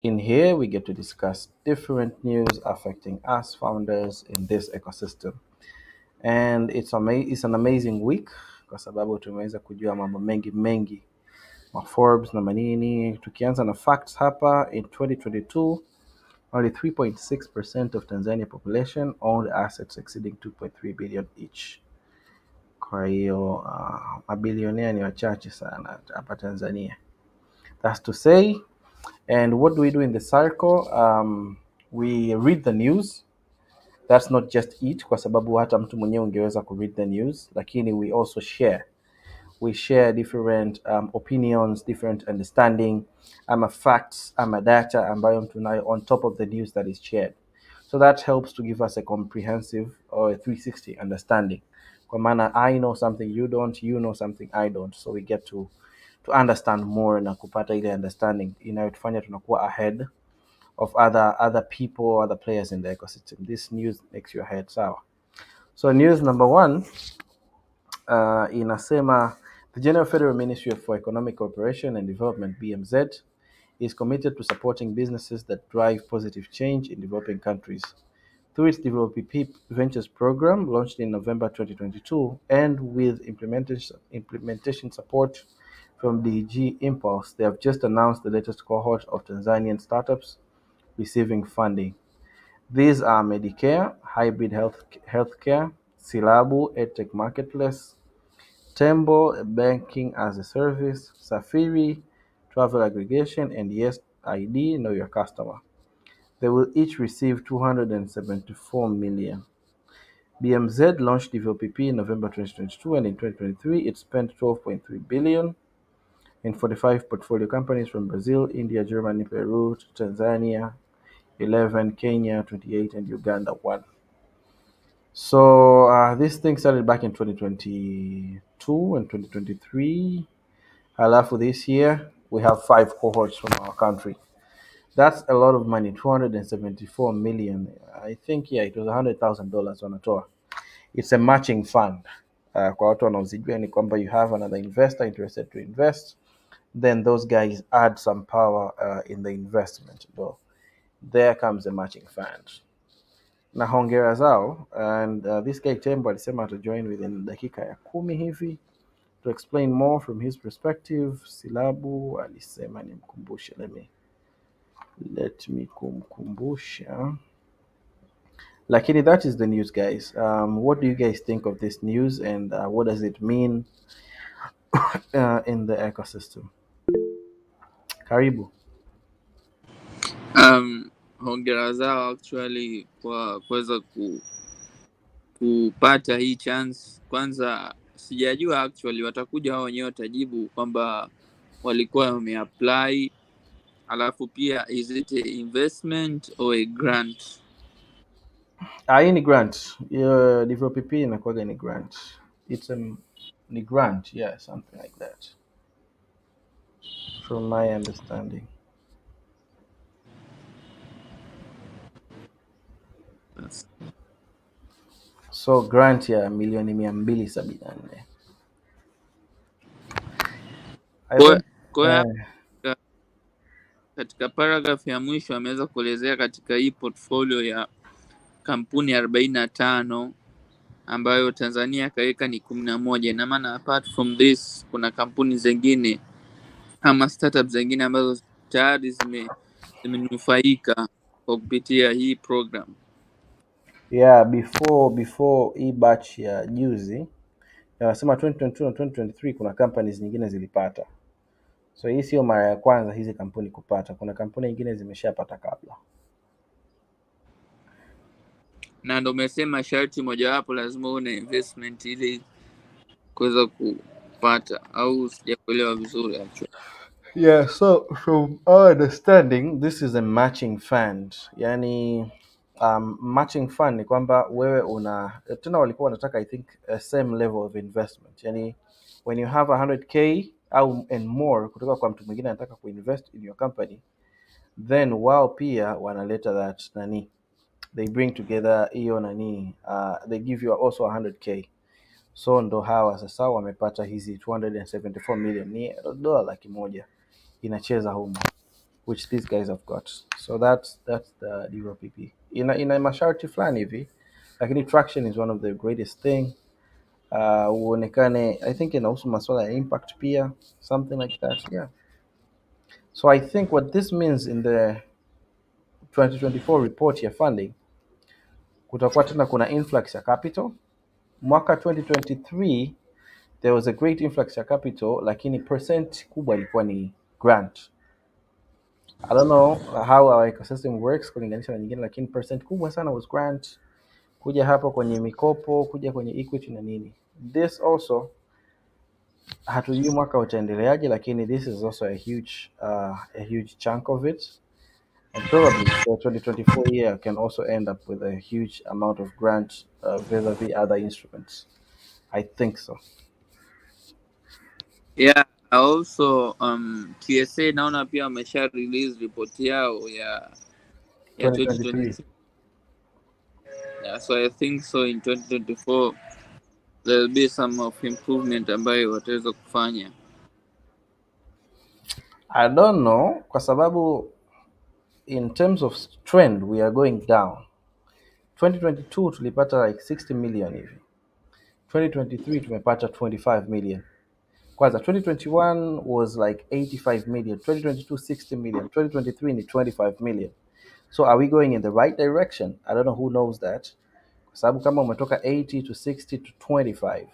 In here, we get to discuss different news affecting us founders in this ecosystem. And it's an amazing week kwa sababu tumeweza kujua mambo mengi ma Forbes na manini. Tukianza na facts hapa, in 2022 only 3.6% of Tanzania population owned assets exceeding 2.3 billion each. Kwa hiyo mabilionea ni wachache sana hapa Tanzania. That's to say, and what do we do in the circle? We read the news. That's not just it, kwa sababu hata mtu mwenyewe ungeweza ku read the news, lakini we also share. We share different opinions, different understanding, facts, data ambayo mtu nayo on top of the news that is shared. So that helps to give us a comprehensive or a 360 understanding. Kwa maana I know something you don't, you know something I don't. So we get to understand more na kupata ile understanding inayotufanya tunakuwa ahead of other people, other players in the ecosystem. This news makes you ahead. So news number one, inasema the General Federal Ministry for Economic Cooperation and Development, BMZ, is committed to supporting businesses that drive positive change in developing countries. Through its develoPPP Ventures program launched in November 2022 and with implementation support from DG Impulse, they have just announced the latest cohort of Tanzanian startups receiving funding. These are Medicare, Hybrid Healthcare, Silabu, EdTech Marketplace, Tembo, Banking as a Service, Safiri, Travel Aggregation, and Yes ID, Know Your Customer. They will each receive 274 million. BMZ launched develoPPP in November 2022, and in 2023 it spent 12.3 billion in 45 portfolio companies from Brazil, India, Germany, Peru, Tanzania 11, Kenya 28, and Uganda 1. So this thing started back in 2022 and 2023. Halafu this year we have 5 cohorts from our country. That's a lot of money, 274 million. I think it was $100,000 wanatoa. It's a matching fund. Kwa watu wanaozijua ni kwamba you have another investor interested to invest, then those guys add some power in the investment. So there comes the matching fund. Na hongera zao, and this guy Tembo alisema to join within dakika ya 10 hivi to explain more from his perspective. Silabu alisema nimkumbushe, let me kumkumbusha. Lakini that is the news, guys. What do you guys think of this news, and what does it mean in the ecosystem? Karibu. Hongera zao actually kwa kuweza kupata hii chance. Kwanza sijajua actually watakuja hao wenyewe watajibu kwamba walikuwa wameapply, alafu pia is it a investment or a grant? Hii ni grant. develoPPP inakuwaga ni grant. It's ni grant, yeah, something like that, from my understanding. Yes. So grant ya milioni 274. Katika paragraph ya mwisho ameweza kuelezea katika hii portfolio ya kampuni 45 ambayo Tanzania kaweka ni 11. Na maana apart from this kuna kampuni zingine ama startups zingine ambazo tayari zimenufaika kwa kupitia hii program. Yeah, before hii batch ya juzi nasema 2022 na 2023 kuna companies nyingine zilipata. So hii sio mara ya kwanza hizi kampuni kupata. Kuna kampuni nyingine zimeshapata kabla. Na ndio umesema sharti mojawapo lazima una investment ili kuweza kupata, au sijakuelewa vizuri actually? Yeah, so from our understanding, this is a matching fund. Yani matching fund ni kwamba wewe tena walikuwa wanataka I think a same level of investment. Yani when you have 100k and more kutoka kwa mtu mwingine anataka kuinvest in your company, then wao pia wanaleta that they bring together hiyo they give you also 100k. So ndo hawa sasa wamepata hizi 274 million, ni $100,000,000 inacheza humo which these guys have got. So that's the develoPPP. Ina masharti fulani hivi, lakini traction is one of the greatest thing. Uonekane, I think inahusu masuala ya impact pia, something like that. Yeah. So I think what this means in the 2024 report ya funding, kutakuwa tena kuna influx ya capital. Mwaka 2023 there was a great influx ya capital, lakini percent kubwa ilikuwa ni grant. I don't know how our ecosystem works kulinganisha na nyingine, lakini percent kubwa sana was grant, kuja hapo kwenye mikopo, kuja kwenye equity na nini. This also hatujui mwaka utaendeleaje, lakini this is also a huge chunk of it, and probably the 2024 year can also end up with a huge amount of grant vis-a-vis other instruments. I think so. Yeah, also TSA naona pia wamesha release report yao ya 2023. 2023. Yeah, so I think so in 2024 there'll be some of improvement ambayo wataweza kufanya. I don't know kwa sababu in terms of trend we are going down. 2022 tulipata like 60 million hivi. 2023 tumepata 25 million. Kwanza 2021 was like 85 million, 2022 60 million, 2023 ni 25 million. So are we going in the right direction? I don't know, who knows that. Kwa sababu kama umetoka 80 to 60 to 25,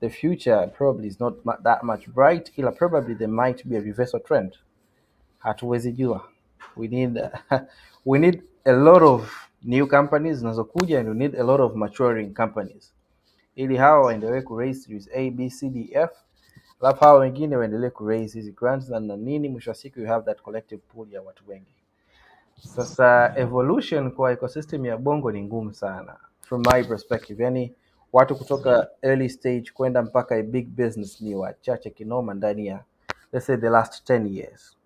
the future probably is not that much bright, ila probably there might be a reversal trend. Hatuwezi jua. We need we need a lot of new companies zinazokuja, and we need a lot of maturing companies ili hawa waendelee ku raise series A, B, C, D, F, alafu hawa wengine waendelee ku raise hizi grants na nini. Mwisho wa siku you have that collective pool ya watu wengi. Sasa evolution kwa ecosystem ya Bongo ni ngumu sana from my perspective. Yani watu kutoka early stage kwenda mpaka a big business ni wachache kinoma ndani ya, let's say, the last 10 years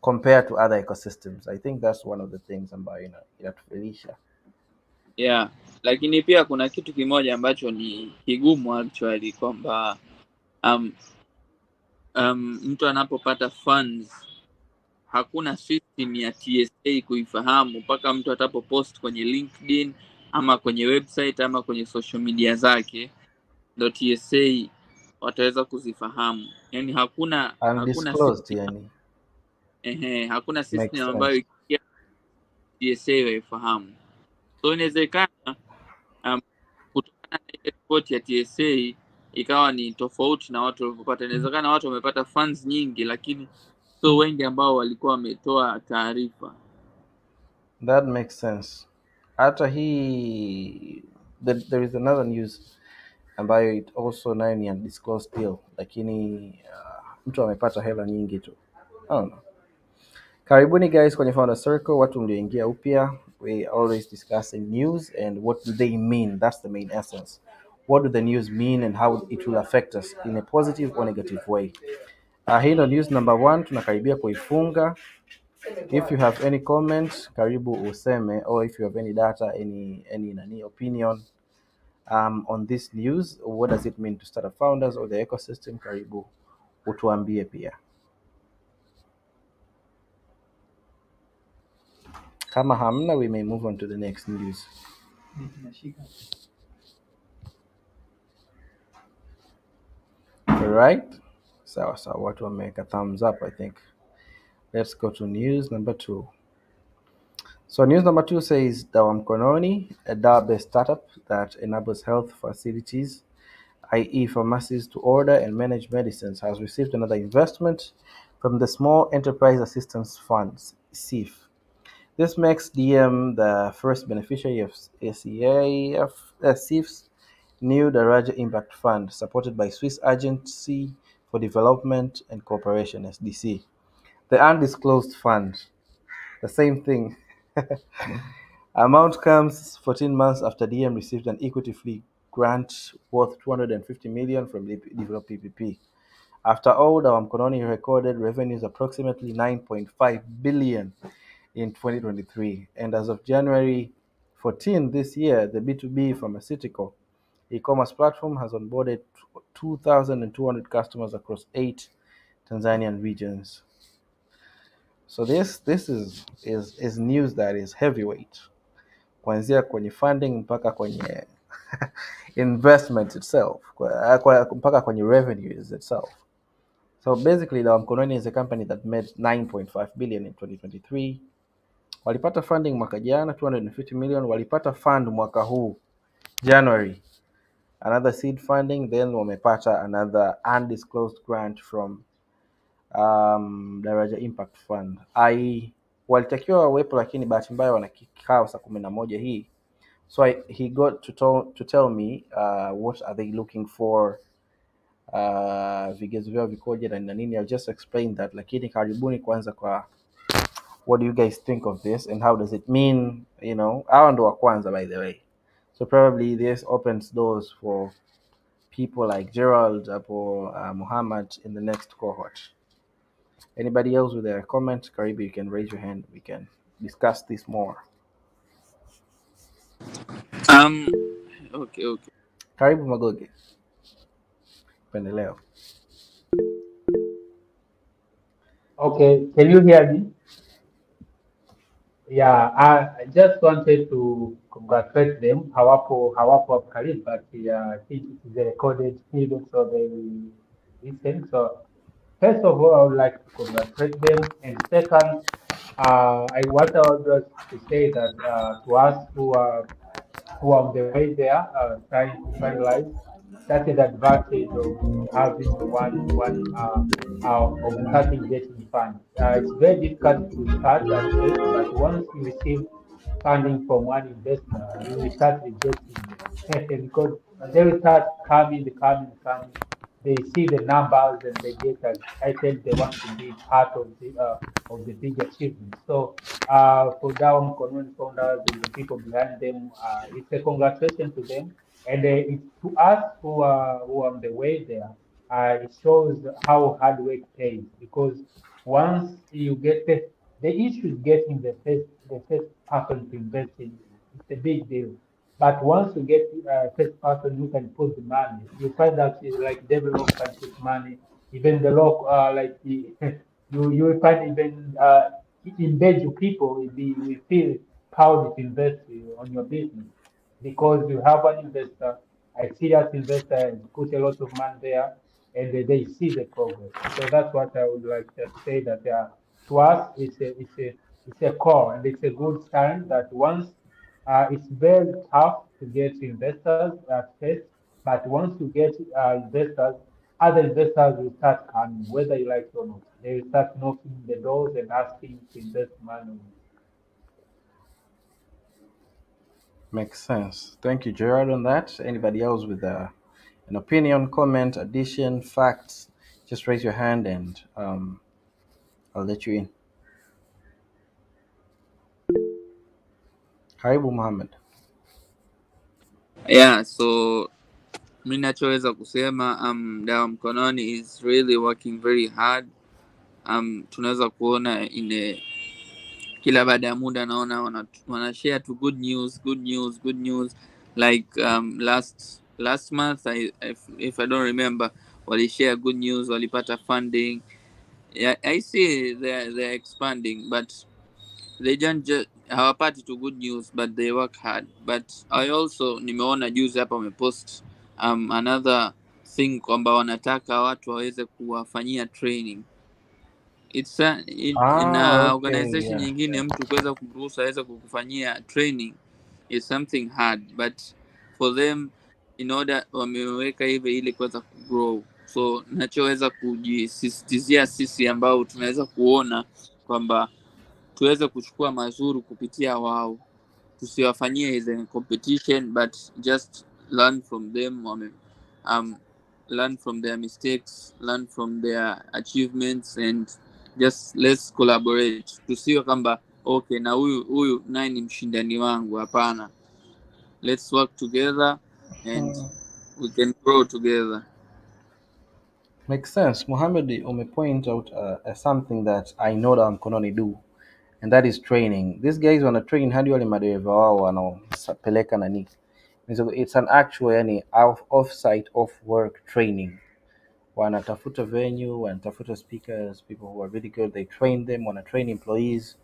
compared to other ecosystems. I think that's one of the things ambayo inatufelisha. Yeah, lakini pia kuna kitu kimoja ambacho ni kigumu actually kwamba mtu anapopata funds hakuna system ya TSA kuifahamu mpaka mtu atapopost kwenye LinkedIn ama kwenye website ama kwenye social media zake ndo TSA wataweza kuzifahamu. Yani hakuna Undisclosed, system, yani. hakuna system Makes ambayo sense. ikikia TSA waifahamu. So inawezekana kutokana na ile report ya TSA ikawa ni tofauti na watu walivyopata. Inawezekana watu wamepata funds nyingi, lakini so wengi ambao walikuwa wametoa taarifa. That makes sense. Hata hii there is another news ambayo it also nayo ni undisclosed deal, lakini mtu amepata hela nyingi tu. I don't know. Karibuni guys kwenye Founder Circle, watu mlioingia upya. We always discussing news and what do they mean. That's the main essence. What do the news mean and how it will affect us in a positive or negative way. Hii ndo news number 1, tunakaribia kuifunga. If you have any comments, karibu useme, or if you have any data, any opinion on this news, what does it mean to startup founders or the ecosystem, karibu utuambie pia. Kama hamna, we may move on to the next news. All right. So watu wameweka thumbs up, I think. Let's go to news number 2. So news number 2 says Dawa Mkononi, a Dawa-based startup that enables health facilities, i.e. pharmacies, to order and manage medicines, has received another investment from the Small Enterprise Assistance Fund, SEIF. This makes DM the first beneficiary of SEIF's new Daraja Impact Fund, supported by Swiss Agency for Development and Cooperation, SDC. The undisclosed fund, the same thing. Amount comes 14 months after DM received an equity-free grant worth 250 million from develoPPP. After all, Dawa Mkononi recorded revenues approximately 9.5 billion in 2023, and as of January 14 this year, the B2B pharmaceutical e-commerce platform has onboarded 2,200 customers across 8 Tanzanian regions. So this is news that is heavyweight, kuanzia kwenye funding mpaka kwenye investment itself, mpaka kwenye revenues itself. So basically, Dawa Mkononi is a company that made 9.5 billion in 2023. Walipata funding mwaka jana 250 million, walipata fund mwaka huu January, another seed funding, then wamepata another undisclosed grant from Daraja Impact Fund. Walitakiwa wawepo, lakini bahati mbaya wana kikao saa 11 hii. So he got to tell me what are they looking for, vigezo vyao vikoje na nini. I'll just explain that, lakini karibuni kwanza kwa what do you guys think of this and how does it mean, hawa ndo wa kwanza, by the way. So probably this opens doors for people like Gerald or Muhammad in the next cohort. Anybody else with a comment? Karibu, you can raise your hand, we can discuss this more. Um, okay. Karibu Magoge, pendeleo. Okay, can you hear me? Yeah, I just wanted to congratulate them. Hawapo karibu, but I think it is a recorded video, so they will listen. So first of all, I would like to congratulate them, and second, what I would like to say that to us who are on the way there, trying to finalize. That's the advantage of having of starting getting funds. It's very difficult to start at first, but once you receive funding from one investor, you will start rejecting them because they will start coming. They see the numbers and they get excited. They want to be part of the big achievement. So for Dawa Mkononi founders and the people behind them, it's a congratulations to them. And it's to us who are on the way there. It shows how hard work pays because once you get the issue is getting the first person to invest in you. It's a big deal. But once you get first person who can put the money, you find that like develop can put money. Even the local you will find even in Belgium people will feel proud to invest on your business because you have an investor, a serious investor, and put a lot of money there, and they see the progress. So that's what I would like to say. That to us, it's a core, and it's a good sign that once it's very tough to get investors at first, but once you get investors, other investors will start coming, whether you like it or not. They will start knocking the doors and asking to invest money. Makes sense. Thank you, Gerard, on that. Anybody else with an opinion, comment, addition, facts? Just raise your hand and I'll let you in. Karibu Muhammad. Yeah, so mi nachoweza kusema Dawa Mkononi is really working very hard. Tunaweza kuona kila baada ya muda naona wana share to good news like last month if I don't remember walishare good news, walipata funding. Yeah, I see they're expanding, but they don't just hawapati to good news, but they work hard. But I also nimeona juzi hapa wamepost another thing kwamba wanataka watu waweze kuwafanyia training. It's na Okay, organization yeah. nyingine mtu kuweza kumruhusu aweze kukufanyia training is something hard, but for them in order wameweka hivi ili kuweza kugrow. So nachoweza kujisisitizia sisi ambao tunaweza kuona kwamba tuweze kuchukua mazuri kupitia wao, tusiwafanyie as a competition but just learn from them. Learn from their mistakes, learn from their achievements, and just let's collaborate. Tusiwe kwamba okay na huyu naye ni mshindani wangu, hapana. Let's work together and we can grow together. Makes sense. Muhammad point out something that I know that Mkononi do, and that is training. These guys wanna train hadi wale madereva wao wanaopeleka nani. So it's an actual off-site, off-work training. wanatafuta venue, wanatafuta speakers, people who are really good, they train them, wanna train employees,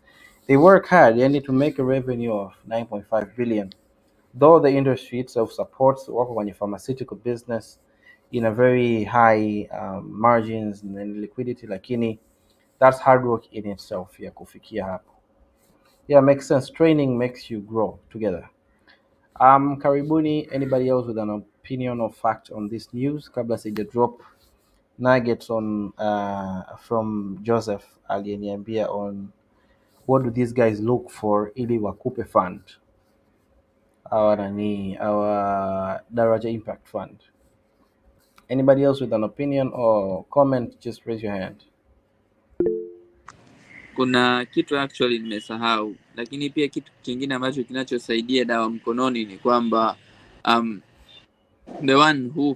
they work hard yani to make a revenue of 9.5 billion, though the industry itself supports wako kwenye pharmaceutical business in a very high margins and liquidity, lakini that's hard work in itself ya kufikia hapo. Yeah, makes sense. Training makes you grow together. Karibuni, anybody else with an opinion or fact on this news kabla sija drop nuggets on from Joseph aliyeniambia on what do these guys look for ili wakupe fund, our Daraja Impact Fund. Anybody else with an opinion or comment, just raise your hand. Kuna kitu actually nimesahau, lakini pia kitu kingine ambacho kinachosaidia Dawa Mkononi ni kwamba the one who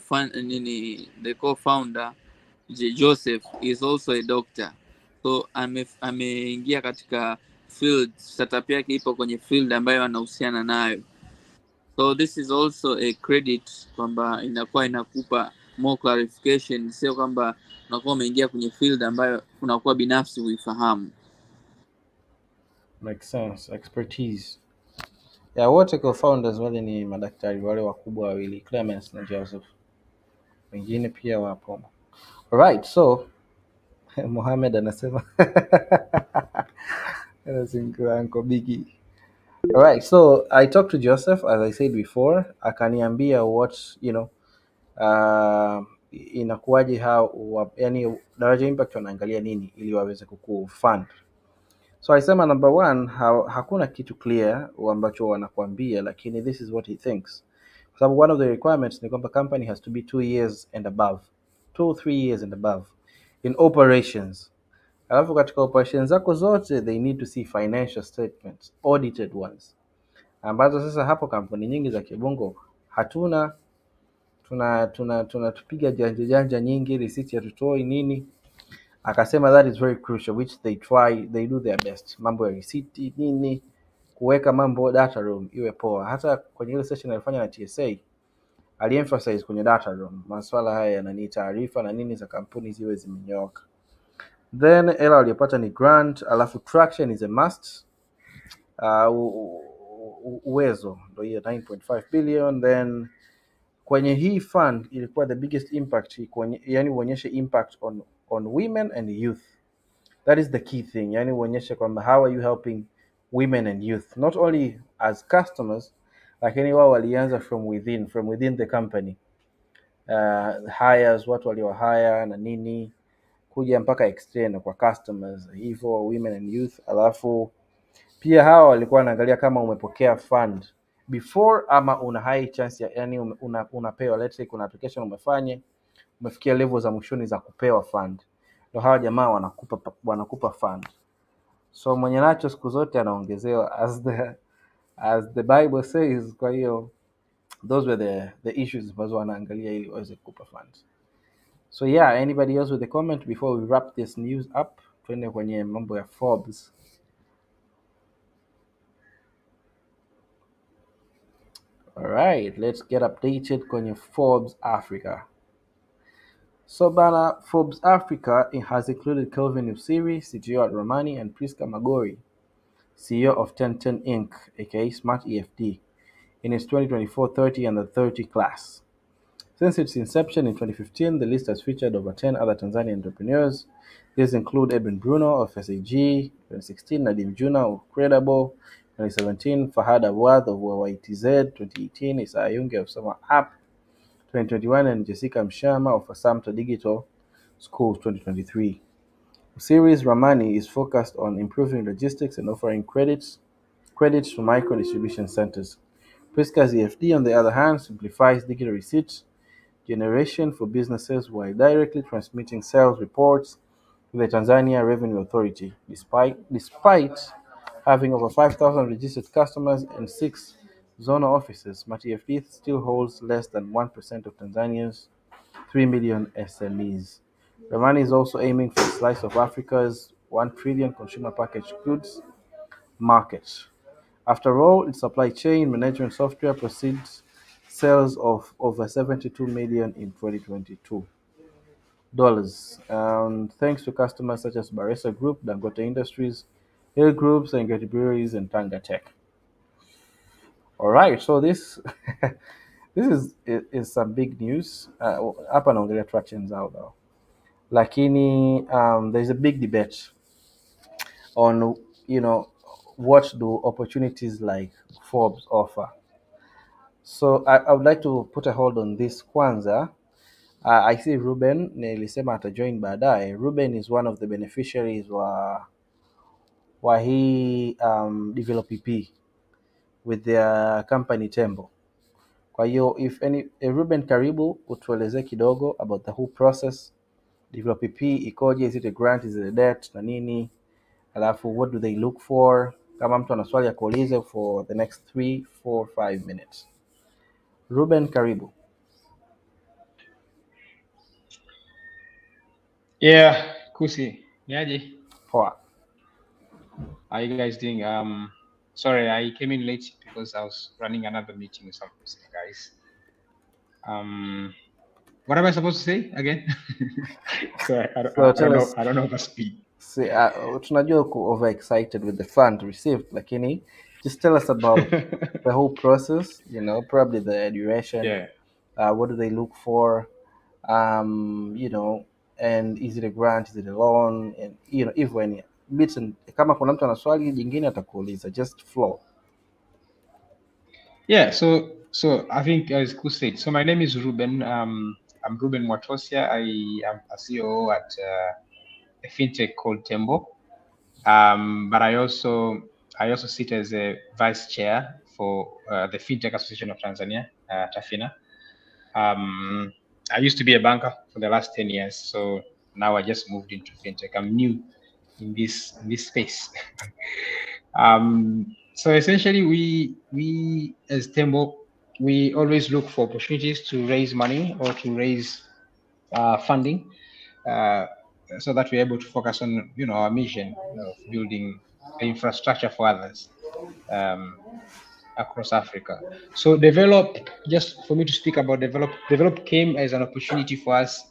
the co-founder Joseph is also a doctor, so ameingia katika field, startup yake ipo kwenye field ambayo anahusiana nayo, so this is also a credit kwamba inakuwa inakupa more clarification, sio kwamba unakuwa umeingia kwenye field ambayo unakuwa binafsi huifahamu. Makes sense. Expertise. Yeah, wote co-founders wale ni madaktari wale wakubwa wawili, Clemens na Joseph. Wengine pia wapo. Alright, so Mohamed anasema Uncle Biggie. Alright, so I talked to Joseph, as I said before, akaniambia what, inakuwaje yani Daraja Impact wanaangalia nini ili waweze kukufund. So I sema number one, hakuna kitu clear ambacho wanakuambia, lakini this is what he thinks. Kwa sababu one of the requirements ni kwamba company has to be 2 years and above. 2-3 years and above in operations. Alafu katika operations zako zote they need to see financial statements, audited ones. Ambazo sasa hapo kampuni nyingi za kibongo hatuna, tupiga janja nyingi, receipt hatutoi nini. Akasema that is very crucial, which they do their best. Mambo ya receipt nini, kuweka mambo data room iwe poa. Hata kwenye ile session alifanya na TSA aliemphasize kwenye data room masuala haya yanani taarifa na nini za kampuni ziwe zimenyoka. Then ela aliyopata ni grant, alafu traction is a must. Uwezo ndio hiyo 9.5 billion. Then kwenye hii fund ilikuwa the biggest impact, yani uonyeshe impact on women and youth. That is the key thing. Yani uonyeshe kwamba how are you helping women and youth, not only as customers, lakini wao walianza from within the company. Hires, watu walio hire na nini, kuja mpaka extend kwa customers, hivyo women and youth. Alafu pia hawa walikuwa wanaangalia kama umepokea fund before ama una high chance yani unapewa, let's say kuna application umefikia level za mwishoni za kupewa fund, ndio hawa jamaa wanakupa fund. So mwenye nacho siku zote anaongezewa as the Bible says. Kwa hiyo those were the issues ambazo wanaangalia ili waweze kukupa funds. So yeah, anybody else with a comment before we wrap this news up? Twende kwenye mambo ya Forbes. Alright, let's get updated kwenye Forbes Africa. So bana, Forbes Africa has included Kelvin Usiri, CTO at Ramani, and Priska Magori, CEO of 1010 Inc., aka Smart EFD, in its 2024-30 and the 30 class. Since its inception in 2015, the list has featured over 10 other Tanzanian entrepreneurs. These include Eben Bruno of SAG, 2016, Nadim Juna of Credible, 2017, Fahad Awad of YTZ, 2018, Isa Ayunge of Summer App, 2021, and Jessica Mshama of Asamta Digital Schools, 2023. Series Ramani is focused on improving logistics and offering credits to micro distribution centers. Priska's EFD, on the other hand, simplifies digital receipts generation for businesses while directly transmitting sales reports to the Tanzania Revenue Authority. Despite having over 5,000 registered customers and 6 zonal offices, MATFD still holds less than 1% of Tanzania's 3 million SMEs. Ramani is also aiming for a slice of Africa's 1 trillion consumer packaged goods market. After all, its supply chain management software precedes sales of over 72 million in 2022. thanks to customers such as Baresa Group, Dangote Industries, Hill Groups, and Getty Breweries, and Tanga Tech. All right, so this this is some big news. Hapa naongelea traction zao though, lakini there's a big debate on what do opportunities like Forbes offer. So I would like to put a hold on this kwanza. I see Ruben nilisema atajoin baadaye. Ruben is one of the beneficiaries wa hii develoPPP with their company Tembo. Kwa hiyo Ruben, karibu utuelezee kidogo about the whole process. develoPPP ikoje? Is it a grant, is it a debt na nini? Alafu what do they look for? Kama mtu ana swali ya kuuliza for the next 3, 4, 5 minutes. Ruben, karibu. Yeah, Kusi. Niaje? Poa. How you guys doing? Sorry, I came in late because I was running another meeting with some guys. What am I supposed to say again? I don't know the speed. See, tunajua uko overexcited with the fund received, lakini just tell us about the whole process, probably the duration. Yeah. What do they look for? And is it a grant, is it a loan? And if any bits, and kama kuna mtu ana swali jingine atakuuliza, just flow. Yeah, so I think as Kus said, so my name is Ruben. I'm Ruben Mwatosia. I am a CEO at a fintech called Tembo. But I also sit as a vice chair for the Fintech Association of Tanzania, Tafina. I used to be a banker for the last 10 years, so now I just moved into fintech. I'm new in this space. So essentially, we as Tembo, we always look for opportunities to raise money or to raise funding, so that we're able to focus on our mission of building infrastructure for others across Africa. So just for me to speak about develop came as an opportunity for us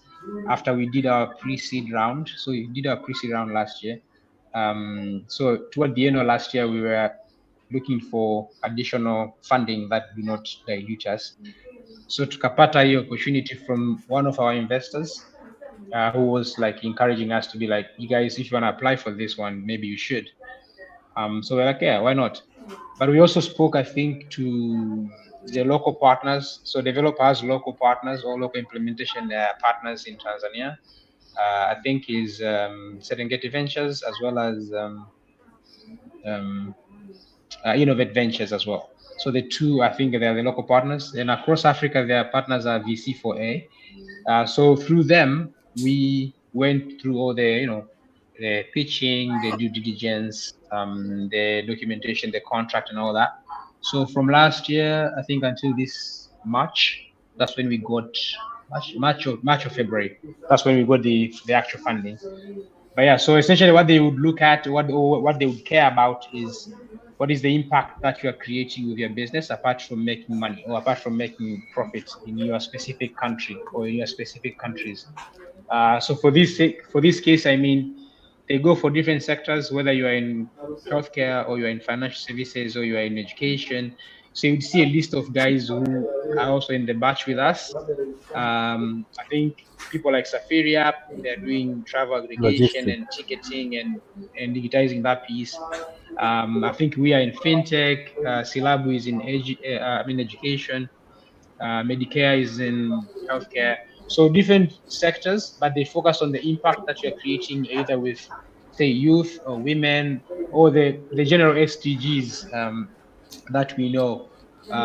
after we did our pre-seed round. So we did our pre-seed round last year. So toward the end of last year, we were looking for additional funding that do not dilute us. So tukapata hiyo opportunity from one of our investors who was like encouraging us to be like, you guys, if you want to apply for this one, maybe you should. So we're like, yeah, why not? But we also spoke, I think, to the local partners. So developers, local partners, or local implementation partners in Tanzania. I think is Serengeti Ventures as well as Innovate Ventures as well. So the two, I think, they are the local partners. And across Africa, their partners are VC4A. So through them, we went through all the, the pitching, the due diligence, the documentation, the contract, and all that. So from last year, I think until this March, that's when we got March or February. That's when we got the actual funding. But yeah, so essentially, what they would look at, what they would care about is what is the impact that you are creating with your business, apart from making money or apart from making profits in your specific country or in your specific countries. So for this case, I mean, they go for different sectors, whether you are in healthcare or you are in financial services or you are in education. So you'd see a list of guys who are also in the batch with us. I think people like Safaria, they're doing travel aggregation and ticketing and digitizing that piece. I think we are in fintech. Silabu is in education. Medicare is in healthcare. So different sectors, but they focus on the impact that you're creating either with, say, youth or women or the general SDGs that we know.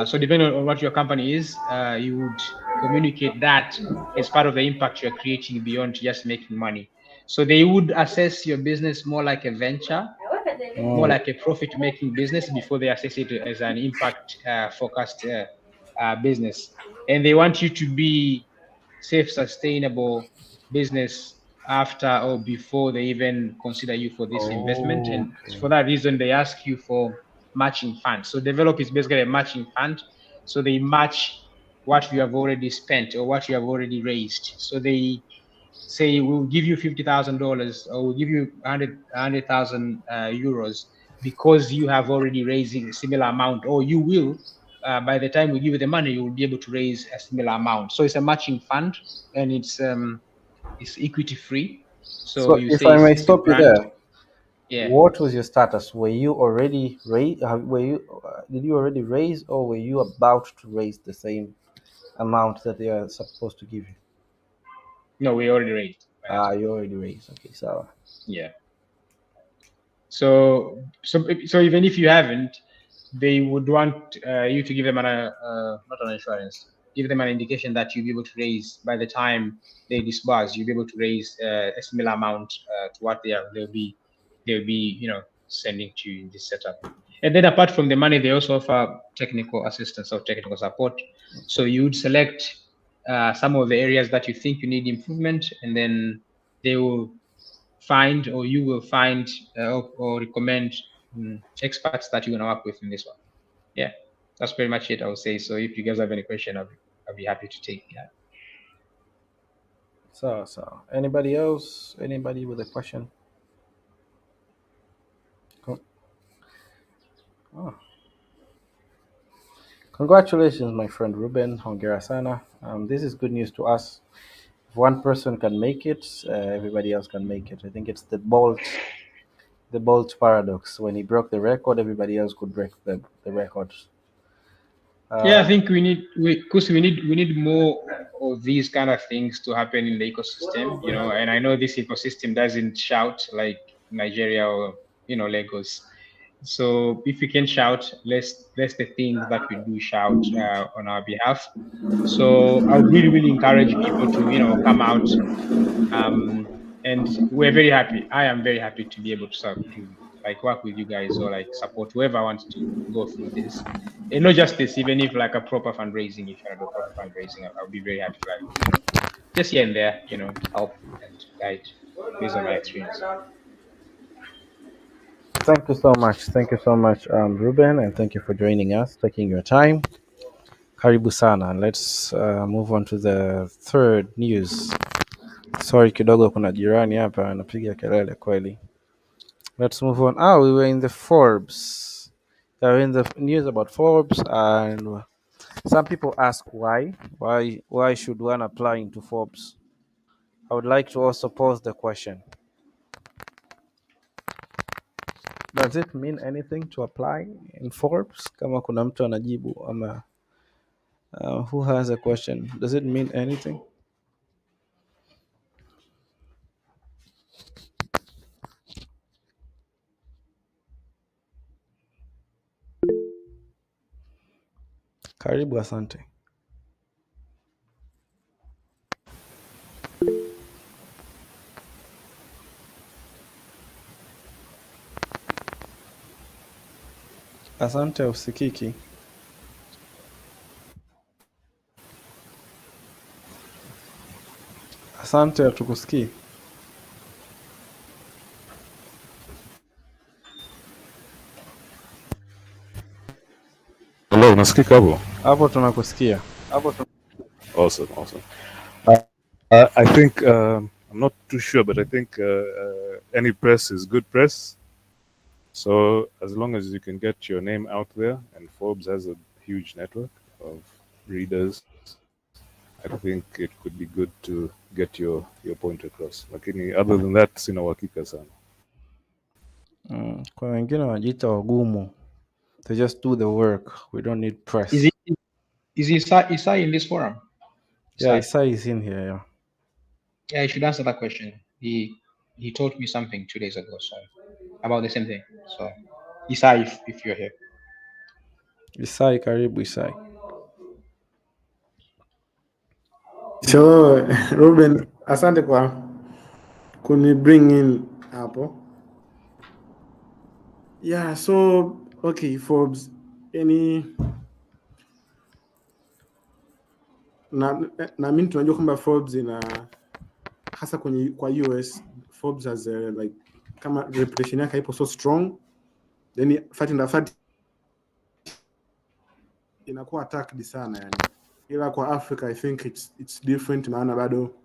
So depending on what your company is, you would communicate that as part of the impact you're creating beyond just making money. So they would assess your business more like a venture, more like a profit-making business before they assess it as an impact focused business. And they want you to be safe, sustainable business after or before they even consider you for this investment. And for that reason, they ask you for matching funds. So develop is basically a matching fund. So they match what you have already spent or what you have already raised. So they say we'll give you $50,000 or we'll give you 100,000 euros because you have already raised a similar amount, or you will, by the time we give you the money, you will be able to raise a similar amount. So it's a matching fund, and it's equity free. So So you if say I may it's a stop you grant. there, Yeah. what was your status? Were you already did you already raise, or were you about to raise the same amount that they are supposed to give you? No, we already raised by that time. You already raised. Okay, so Yeah. So even if you haven't, they would want you to give them not an insurance, give them an indication that you'll be able to raise by the time they disburse. You'll be able to raise a similar amount to what they'll be sending to you in this setup. And then apart from the money, they also offer technical assistance or technical support. okay. So you would select some of the areas that you think you need improvement, and then they will find, or you will find or recommend experts that you're going to work with in this one. Yeah, that's pretty much it, I would say. So if you guys have any question, I'll be happy to take. Yeah. So anybody else? Anybody with a question? Oh. Congratulations, my friend Ruben. Hongera sana. This is good news to us. If one person can make it, everybody else can make it. I think it's the Bolt paradox. When he broke the record, everybody else could break the record. Yeah, I think we need more of these kind of things to happen in the ecosystem, and I know this ecosystem doesn't shout like Nigeria or Lagos. So if we can shout, let's the things that we do shout on our behalf. So I would really encourage people to come out, and we're very happy. I am very happy to be able to like work with you guys, or like support whoever wants to go through this. And not just this, even if like a proper fundraising, if you want to do proper fundraising, I'll be very happy to just here and there, help and guide based on my experience. Thank you so much. Thank you so much, Ruben, and thank you for joining us, taking your time. Karibu sana. Let's move on to the third news. Sorry kidogo kuna jirani hapa anapiga kelele kweli. Let's move on. We were in the Forbes. We were in the news about Forbes, and some people ask why. Why should one apply into Forbes? I would like to also pose the question. Does it mean anything to apply in Forbes? Kama kuna mtu anajibu ama who has a question? Does it mean anything? Karibu, asante. Asante, usikiki. Asante, hatukusikii. Hello, nasikika hapo? Hapo tunakusikia. Awesome. I think I'm not too sure, but I think any press is good press. So as long as you can get your name out there, and Forbes has a huge network of readers, I think it could be good to get your point across. Lakini other than that, sina uhakika sana. Kwa wengine wanajiita wagumu. They just do the work. We don't need press. Is Isai in this forum? Yeah, Isai is in here. Yeah. Yeah, I should answer that question. He told me something 2 days ago, so about the same thing. So Isai, if you're here. Isai, karibu Isai. So Ruben, asante kwa kuni bring in hapo. Yeah, so okay, Forbes, na mimi tunajua kwamba Forbes ina hasa kwa US, Forbes has like kama reputation yake ipo so strong, then fight inakuwa attacked sana yani. Ila kwa Africa I think it's different, maana bado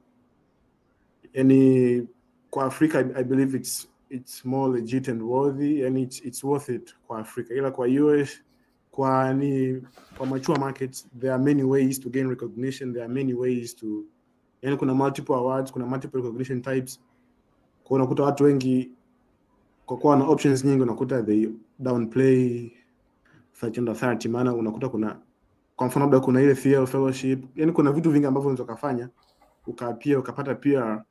Any kwa Africa, I believe it's more legit and worthy, and it's worth it kwa Africa. Ila kwa US, kwa mature markets, there are many ways to gain recognition. There are many ways to, yani kuna multiple awards, kuna multiple recognition types. Kwa unakuta watu wengi kwa kuwa na options nyingi, unakuta they downplay 30 under 30, maana unakuta kwa mfano labda kuna ile fear fellowship, yani kuna vitu vingi ambavyo unaweza kufanya ukapata PR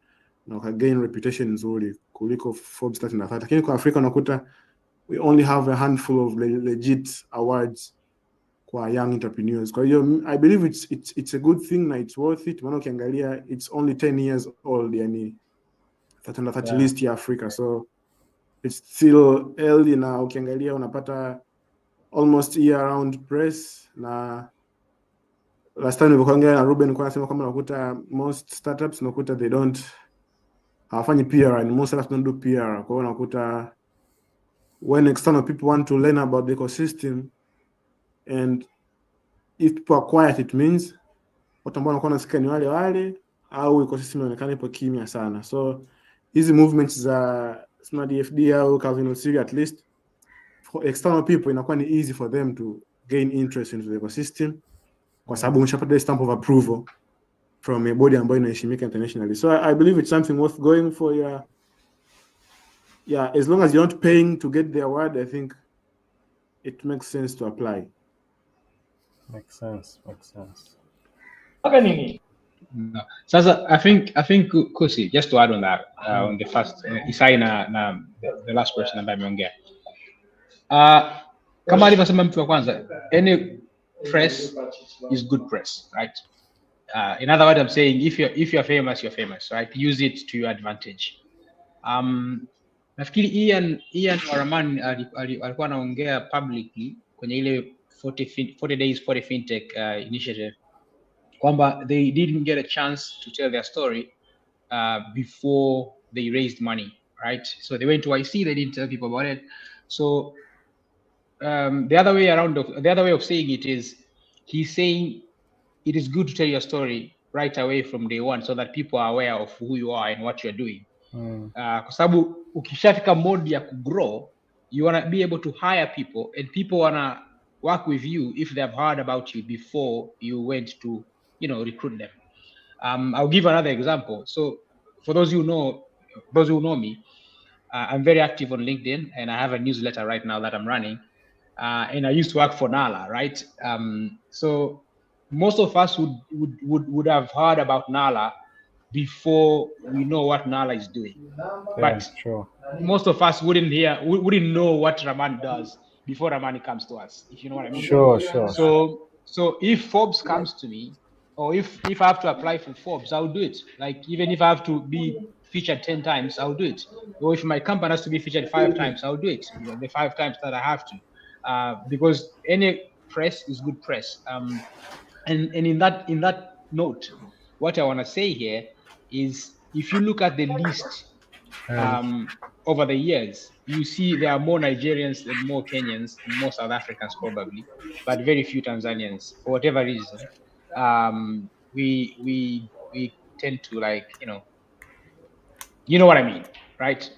na ukagain reputation nzuri kuliko Forbes 30 under 30. Lakini kwa Afrika unakuta we only have a handful of legit awards kwa young entrepreneurs. Kwa hiyo I believe it's a good thing na it's worth it, maana ukiangalia it's only 10 years old, yani 30 under 30 list ya Afrika, so it's still early, na ukiangalia unapata almost year round press. Na last time nilipoongea na Ruben kwa nasema kama unakuta most startups unakuta they hawafanyi PR, and most startups don't do PR. Kwa hiyo unakuta when external people want to learn about the ecosystem, and if people are quiet, it means watu ambao wanakuwa nasikia ni wale au ecosystem inaonekana ipo kimya sana. So hizi movements za Smart DFD au Calvin Osiri, at least for external people inakuwa ni easy for them to gain interest into the ecosystem kwa sababu umeshapata stamp of approval from a body ambayo inaheshimika internationally. So I believe it's something worth going for. Yeah, as long as you're not paying to get the award, I think it makes sense to apply. Makes sense. No. Sasa I think Kusi, just to add on that, on the first Isai na the last person ambaye ameongea. Kama alivyosema mtu wa kwanza, any press is good press, right? In other words, I'm saying if you're famous, you're famous, right? Use it to your advantage. Nafikiri Ian wa Ramani alikuwa anaongea publicly kwenye ile 40 days 40 fintech initiative kwamba they didn't get a chance to tell their story before they raised money, right? So they went to IC, they didn't tell people about it. So the other way of saying it is, he's saying it is good to tell your story right away from day one so that people are aware of who you are and what you're doing. Kwa sababu ukishafika mode ya kugrow, you want to be able to hire people, and people want to work with you if they've heard about you before you went to, recruit them. I'll give another example. So for those who know me, I'm very active on LinkedIn, and I have a newsletter right now that I'm running. And I used to work for Nala, right? So most of us would have heard about Nala before we know what Nala is doing. Yeah, but sure. Most of us wouldn't know what Ramani does before Ramani comes to us, if you know what I mean. Sure. So if Forbes comes to me, or if I have to apply for Forbes, I'll do it. Like, even if I have to be featured 10 times, I'll do it. Or if my company has to be featured 5 times, I'll do it. The 5 times that I have to, because any press is good press. And in that note, what I want to say here is, if you look at the list over the years, you see there are more Nigerians and more Kenyans and more South Africans probably, but very few Tanzanians for whatever reason. We tend to, like, you know what I mean, right?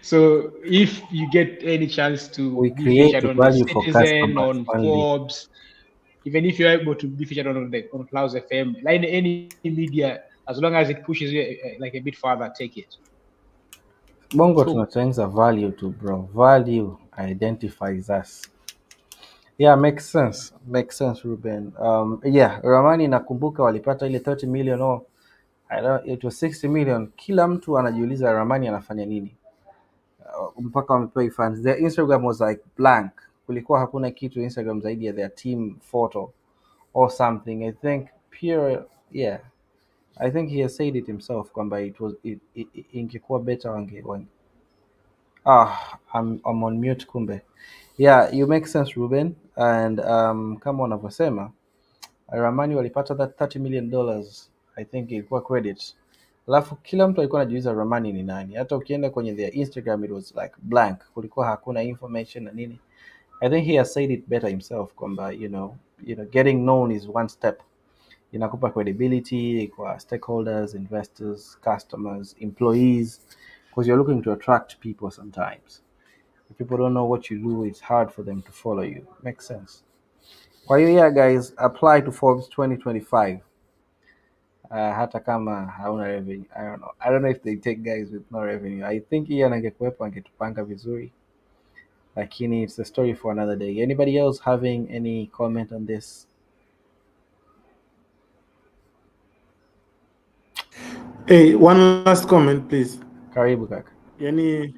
So if you get any chance to be featured on the Citizen, on Forbes, even if you're able to be featured on Clouds FM, like any media, as long as it pushes you like a bit further, take it. Bongo tunatengeneza value tu, bro. Value identifies us. Yeah, makes sense, Ruben. Yeah, Ramani nakumbuka walipata ile 30 million, it was 60 million. Kila mtu anajiuliza Ramani anafanya nini, mpaka wamepewa funds. Their Instagram was like blank. Kulikuwa hakuna kitu Instagram zaidi ya their team photo or something. I think I think he has said it himself kwamba ingekuwa better wange. I'm on mute kumbe. Yeah, you make sense, Ruben. And kama unavyosema, Ramani walipata that $30 million, I think ilikuwa credit. Alafu kila mtu alikuwa anajiuliza Ramani ni nani. Hata ukienda kwenye their Instagram, it was like blank. Kulikuwa hakuna information na nini. I think he has said it better himself kwamba, you know, getting known is one step. inakupa credibility kwa stakeholders, investors, customers, employees, because you're looking to attract people sometimes. If people don't know what you do, it's hard for them to follow you. Makes sense. Kwa hiyo yeah guys, apply to Forbes 2025. Hata kama hauna revenue. I don't know if they take guys with no revenue. I think Ian angekuwepo angetupanga vizuri. Lakini it's a story for another day. Anybody else having any comment on this? Hey, one last comment, please. Karibu kaka. Yani,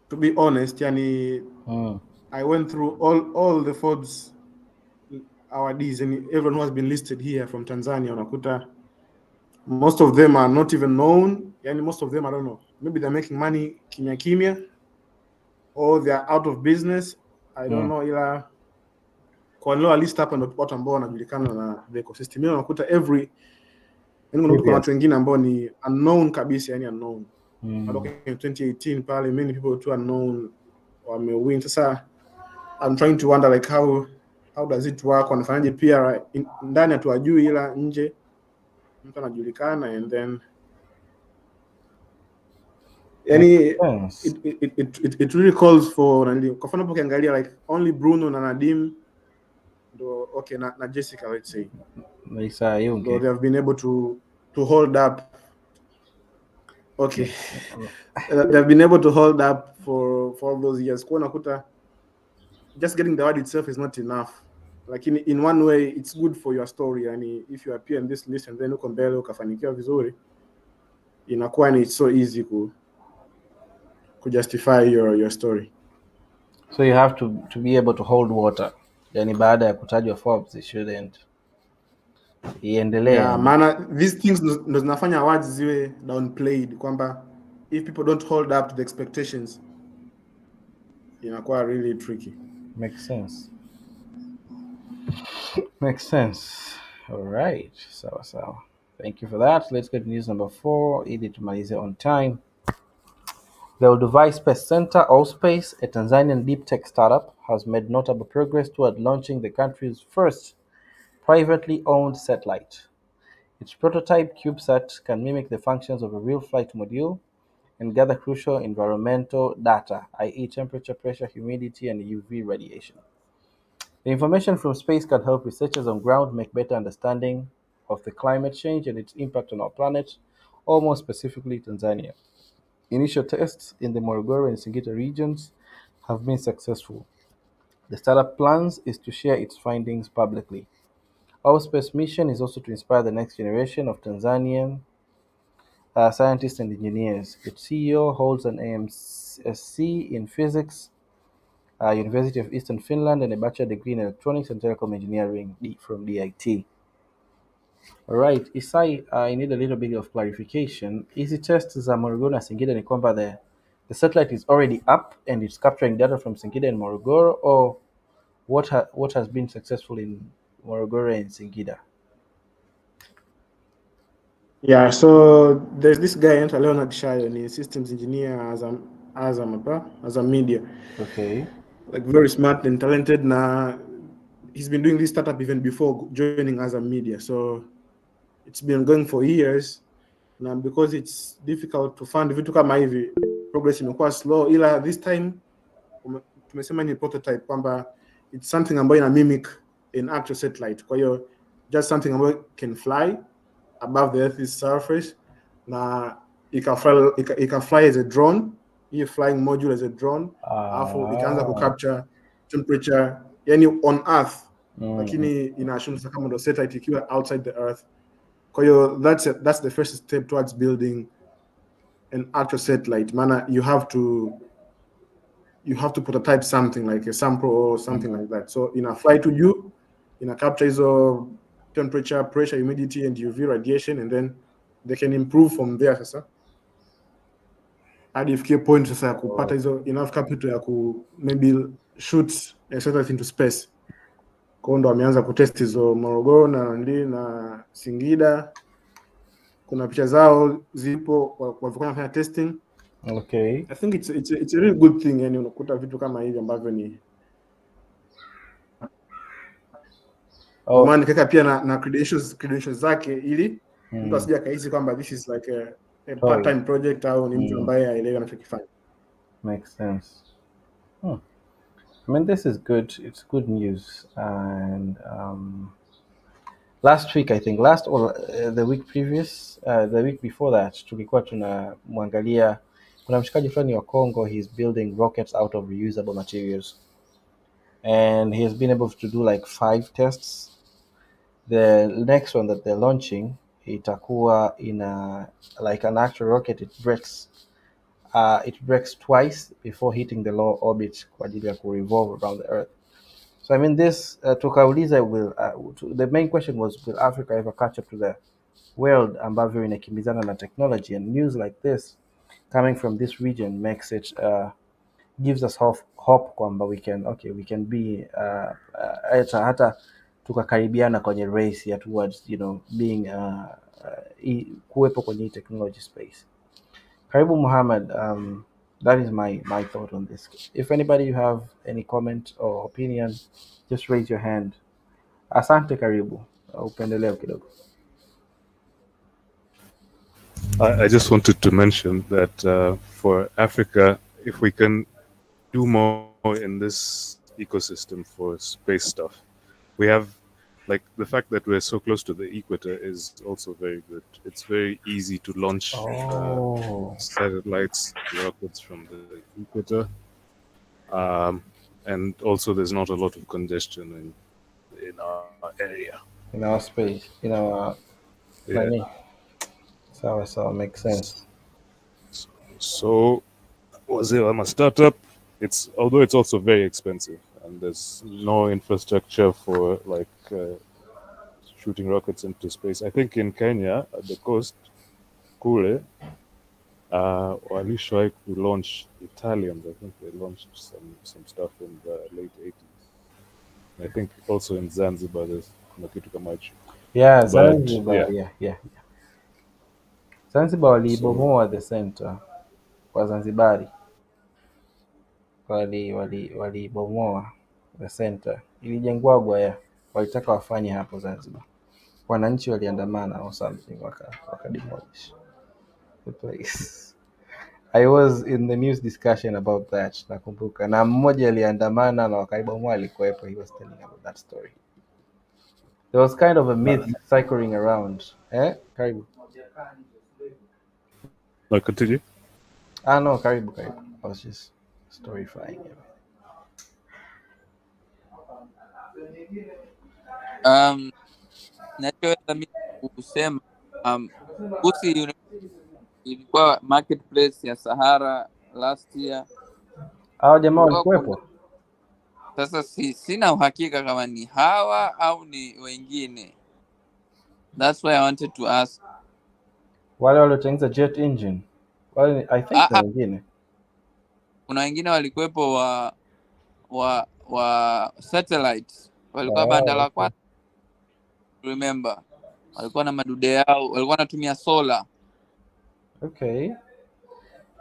to be honest, yani, I went through all the Forbes awardees and everyone who has been listed here from Tanzania. Unakuta most of them are not even known. Yani, most of them, I don't know. Maybe they're making money kimya kimya, or they're out of business. I don't know. Ila kwa leo list hapa ndio watu ambao wanajulikana na the ecosystem. Unakuta every kuna watu wengine ambao ni unknown kabisa, yani unknown. In 2018 pale many people too unknown wamewin. Sasa I'm trying to wonder like how does it work? Wanafanyaje pia ndani hatuwajui ila nje mtu anajulikana, and then yani it really calls for kwa mfano hapo ukiangalia like only Bruno na Nadim ndo okay na Jessica, let's say so they have been able to hold up. Okay. They've been able to hold up for all those years. Kwa nakuta just getting the award itself is not enough. Like in one way it's good for your story. Yani if you appear in this list and then uko mbele ukafanikiwa vizuri, inakuwa ni so easy ku justify your story. So you have to be able to hold water. Yani baada ya kutajwa Forbes it shouldn't iendelee. Yeah, maana these things ndo zinafanya awards ziwe downplayed, kwamba if people don't hold up to the expectations inakuwa really tricky. Makes sense. Makes sense. All right. So thank you for that. Let's get to news number 4. Ili tumalize on time. The Olduvai Space Center, Allspace, a Tanzanian deep tech startup, has made notable progress toward launching the country's first privately owned satellite. Its prototype CubeSat can mimic the functions of a real flight module and gather crucial environmental data, i.e. temperature, pressure, humidity, and UV radiation. The information from space can help researchers on ground make better understanding of the climate change and its impact on our planet, or more specifically Tanzania. Initial tests in the Morogoro and Singida regions have been successful. The startup plans is to share its findings publicly. Our space mission is also to inspire the next generation of Tanzanian scientists and engineers. Its CEO holds an AMSc in physics, University of Eastern Finland, and a bachelor degree in electronics and telecom engineering from DIT. All right, Isai, I need a little bit of clarification. Easy tests za Morogoro na Singida ni kwamba the satellite is already up and it's capturing data from Singida and Morogoro, or what has been successful in Morogoro and Singida? Yeah, so there's this guy Leonard Shayo, and he's systems engineer as a media. Okay. Like very smart and talented. Now he's been doing this startup even before joining as a media. So it's been going for years. Now because it's difficult to fund vitu kama hivi, progress imekuwa slow. Ila this time tumesema ni prototype kwamba it's something ambayo ina mimic an actual satellite. Kwa hiyo just something ambayo can fly above the earth's surface, na it can fly as a drone, hii flying module as a drone, alafu ikaanza ku capture temperature yani on earth, lakini ina assume kama ndo satellite ikiwa outside the earth. Kwa hiyo that's the first step towards building an actual satellite. Maana you have to prototype something like a sample or something like that. So ina fly to you, ina capture hizo temperature, pressure, humidity, and UV radiation, and then they can improve from there. Sasa hadi ifikie point sasa ya kupata hizo enough capital ya ku maybe shoot a satellite into space. Kwa ndo wameanza kutest hizo Morogoro na Singida. Kuna picha zao zipo walivyokuwa wanafanya testing. Okay. I think it's a really good thing, yani unakuta vitu kama hivi ambavyo ni Oh. maana nikaweka pia na credentials zake ili mtu asije akahisi kwamba this is like a part-time project au ni mtu ambaye haelewi anachokifanya. Makes sense. I mean, this is good. It's good news. And last week, I think, the week previous, the week before that, tulikuwa tunamwangalia kuna mshikaji fulani wa Congo. He's building rockets out of reusable materials, and he has been able to do like 5 tests. The next one that they're launching, itakuwa in like an actual rocket. It breaks twice before hitting the low orbit kwa ajili ya revolve around the Earth. So I mean, this tukauliza the main question was, will Africa ever catch up to the world ambavyo inakimbizana na technology? And news like this coming from this region makes it gives us hope kwamba we can be hata tukakaribiana kwenye race ya towards being kuwepo kwenye technology space. Karibu Muhammad. That is my thought on this. If anybody you have any comment or opinion, just raise your hand. Asante, karibu. Upendeleo kidogo. I just wanted to mention that for Africa, if we can do more in this ecosystem for space stuff, we have, like, the fact that we're so close to the equator is also very good. It's very easy to launch satellites, rockets from the equator. And also there's not a lot of congestion in our area. In our space, in our planning. So makes sense. So I'm a startup. Although it's also very expensive, and there's no infrastructure for like shooting rockets into space. I think in Kenya at the coast, kule, walishawahi to launch Italians. I think they launched some stuff in the late 80s. I think also in Zanzibar there's kuna kitu kama hicho. Yeah, Zanzibar. Yeah. Zanzibar walibomoa the center kwa Zanzibari. Walibomoa the center. Ilijengwagwa walitaka wafanye hapo Zanzibar. Wananchi waliandamana or something wakademolish the place. I was in the news discussion about that, nakumbuka. Na mmoja aliandamana na wakaibomoa alikuwepo. He was telling about that story. There was kind of a myth circling around. Karibu. No, continue. No, karibu. I was just storyfying. Nachoweza mimi kusema Usi ilikuwa marketplace ya Sahara last year. Hao jamaa walikuwepo. Sasa sina uhakika kama ni hawa au ni wengine. That's why I wanted to ask. Wale waliotengeneza jet engine. Wale I think na wengine. Kuna wengine walikuwepo wa satellite. Walikuwa banda la kwanza. Remember. Walikuwa na madude yao, walikuwa wanatumia solar. Okay.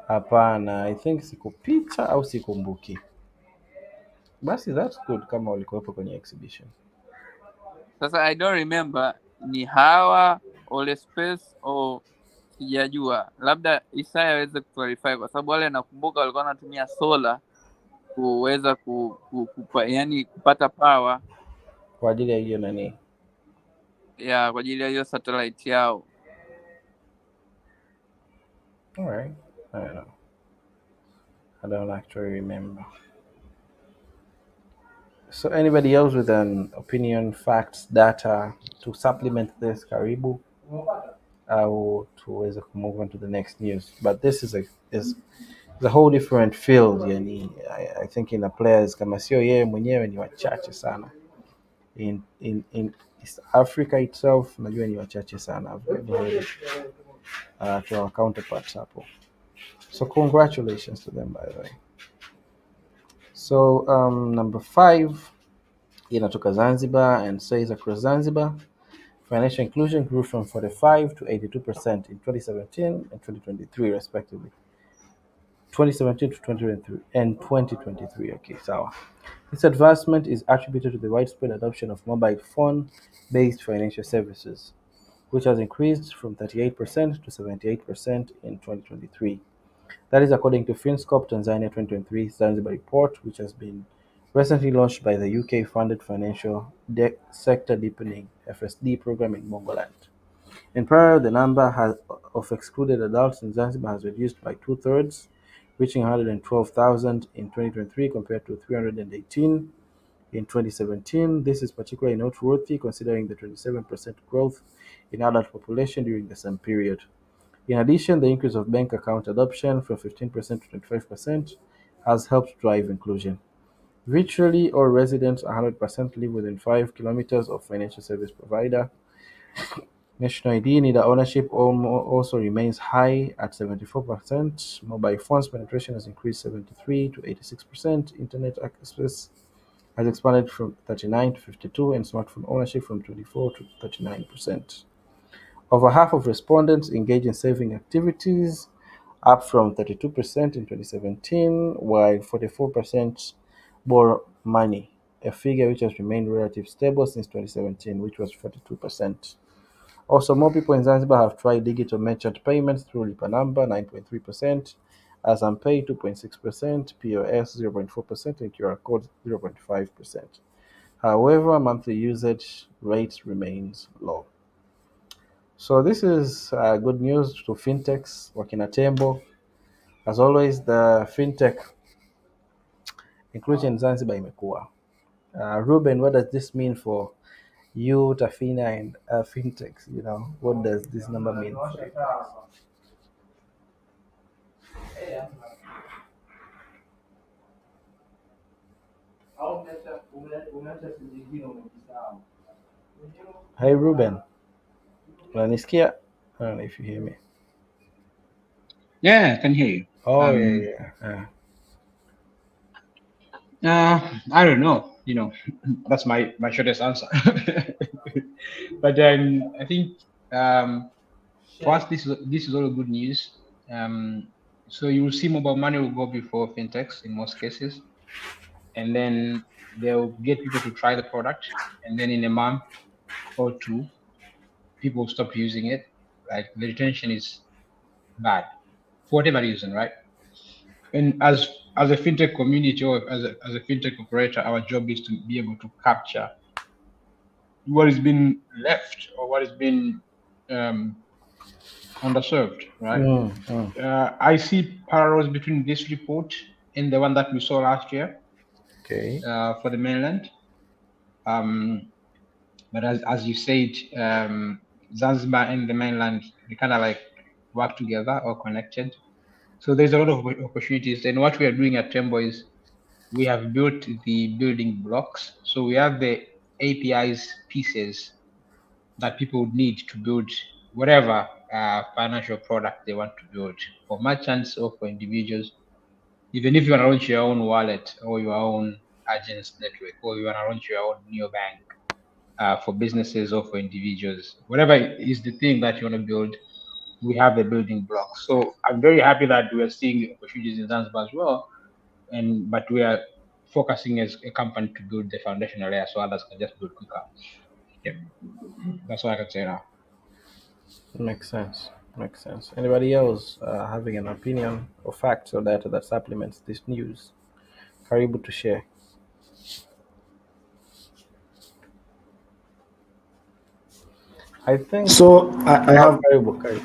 Hapana, I think sikupita au sikumbuki. Basi that's good kama walikuwepo kwenye exhibition. Sasa I don't remember ni hawa Ole Space au sijajua. Labda Isaya aweze kuclarify kwa sababu wale nakumbuka walikuwa wanatumia solar kuweza yani kupata power kwa ajili ya hiyo nani? Yeah, kwa ajili ya hiyo satellite yao. All right. I don't actually remember. So anybody else with an opinion, facts, data to supplement this, karibu, au tuweze move on to the next news. But this is a whole different field. Yani, I think in a players kama sio yeye mwenyewe ni wachache sana. In East Africa itself, najua ni wachache sana. To our counterparts hapo. So congratulations to them, by the way. So number 5 inatoka Zanzibar and says across Zanzibar, financial inclusion grew from 45 to 82% in 2017 and 2023 respectively. 2017 to 2023 and 2023. Okay, so this advancement is attributed to the widespread adoption of mobile phone-based financial services, which has increased from 38% to 78% in 2023. That is according to FinScope Tanzania 2023 Zanzibar report, which has been recently launched by the UK-funded Financial Sector Deepening (FSD) program in Bongoland. In parallel, the number of excluded adults in Zanzibar has reduced by two-thirds, reaching 112,000 in 2023 compared to 318 in 2017. This is particularly noteworthy considering the 27% growth in adult population during the same period. In addition, the increase of bank account adoption from 15% to 25% has helped drive inclusion. Virtually all residents 100% live within 5 kilometers of financial service provider. National ID NIDA ownership also remains high at 74%. Mobile phones penetration has increased 73 to 86%. Internet access has expanded from 39 to 52, and smartphone ownership from 24 to 39%. Over half of respondents engage in saving activities, up from 32% in 2017, while 44% borrow money, a figure which has remained relatively stable since 2017, which was 42%. Also, more people in Zanzibar have tried digital merchant payments through Lipa Number, 9.3%, Azampay, 2.6%, POS, 0.4%, and QR code, 0.5%. However, monthly usage rate remains low. So this is good news to fintechs working at Tembo. As always, the fintech inclusion in Zanzibar imekuwa. Ruben, what does this mean for you, Tafina, and fintechs? You know, what does this number mean for you guys? Hey, Ruben, unanisikia? I don't know if you hear me. Yeah, I can hear you. Oh, yeah. I don't know. You know, that's my shortest answer. But I think for us, this is all good news. So you will see mobile money will go before fintechs in most cases, and then they'll get people to try the product, and then in a month or two, people stop using it. Like the retention is bad for whatever reason, right? And as a fintech community or as a fintech operator, our job is to be able to capture what has been left or what has been underserved, right? I see parallels between this report and the one that we saw last year. Okay. For the mainland. But as you said, Zanzibar and the mainland, they kind of like work together or connected. So there's a lot of opportunities. And what we are doing at Tembo is we have built the building blocks. So we have the APIs pieces that people would need to build whatever financial product they want to build for merchants or for individuals. Even if you want to launch your own wallet or your own agents network, or you want to launch your own neobank for businesses or for individuals, whatever is the thing that you want to build, we have the building blocks. So I'm very happy that we are seeing opportunities in Zanzibar as well, but we are focusing as a company to build the foundational layer so others can just build quicker. Yeah, that's what I can say now. Makes sense. Anybody else having an opinion or facts or data that supplements this news? Karibu to share. I think so. I have. Karibu.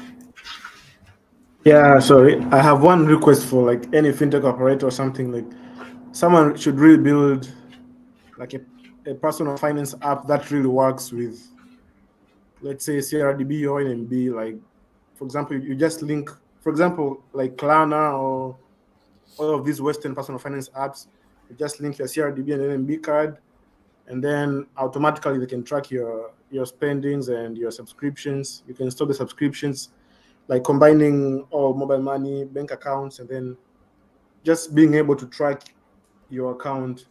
Yeah, sorry. I have one request for like any fintech operator or something. Like, someone should really build like a personal finance app that really works with, let's say, CRDB or NMB. Like, for example, you just link, for example, like Klarna or all of these Western personal finance apps. You just link your CRDB and NMB card, and then automatically they can track your spendings and your subscriptions. You can store the subscriptions, like combining all mobile money, bank accounts, and then just being able to track your account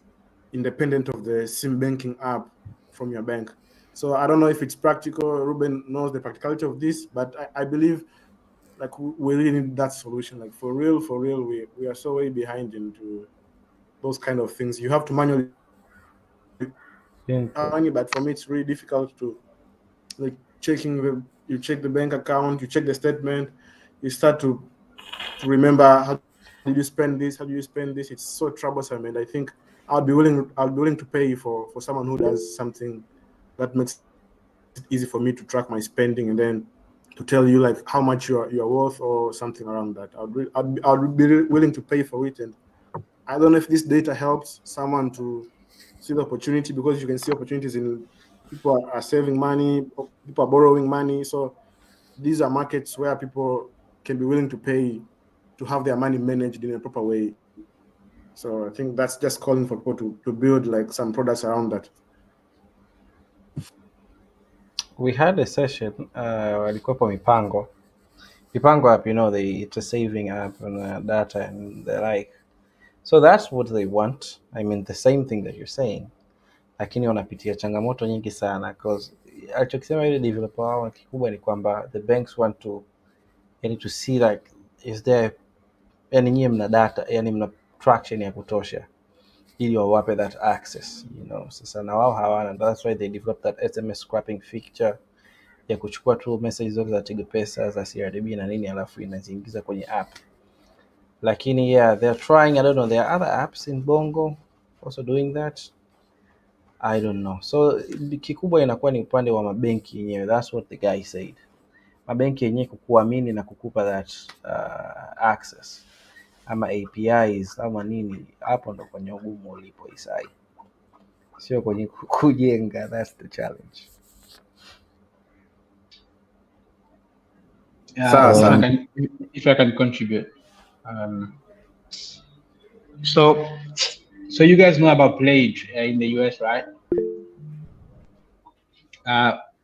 independent of the SIM banking app from your bank. So I don't know if it's practical. Ruben knows the practicality of this, but I believe like we really need that solution. Like for real, we are so way behind into those kind of things. You have to manually money, but for me it's really difficult to like you check the bank account, you check the statement, you start to remember how did you spend this, how do you spend this. It's so troublesome, and I think I'll be willing to pay for someone who does something that makes it easy for me to track my spending and then to tell you like how much you're worth or something around that. I'd be willing to pay for it. And I don't know if this data helps someone to see the opportunity, because you can see opportunities in people are saving money, people are borrowing money. So these are markets where people can be willing to pay to have their money managed in a proper way. So I think that's just calling for people to build like some products around that. We had a session, walikuwepo Mipango app, it's a saving app and data and the like. So that's what they want. I mean, the same thing that you're saying, lakini wanapitia changamoto nyingi sana, because alichokisema ile developer wao kikubwa ni kwamba the banks want to see like is there, yani nyie mna data, yani mna traction ya kutosha ili wawape that access, Sasa na wao hawana, that's why they developed that SMS scrapping feature ya kuchukua tu message zote za Tigo Pesa za CRDB na nini, alafu inaziingiza kwenye app. Lakini yeah, they're trying. I don't know, there are other apps in Bongo also doing that. I don't know. So kikubwa inakuwa ni upande wa mabenki yenyewe. That's what the guy said. Mabenki yenyewe kukuamini na kukupa that access ama APIs ama nini, hapo ndo kwenye ugumu ulipo Isai, sio kwenye kujenga. That's the challenge. If I can contribute, so you guys know about Plaid in the US, right?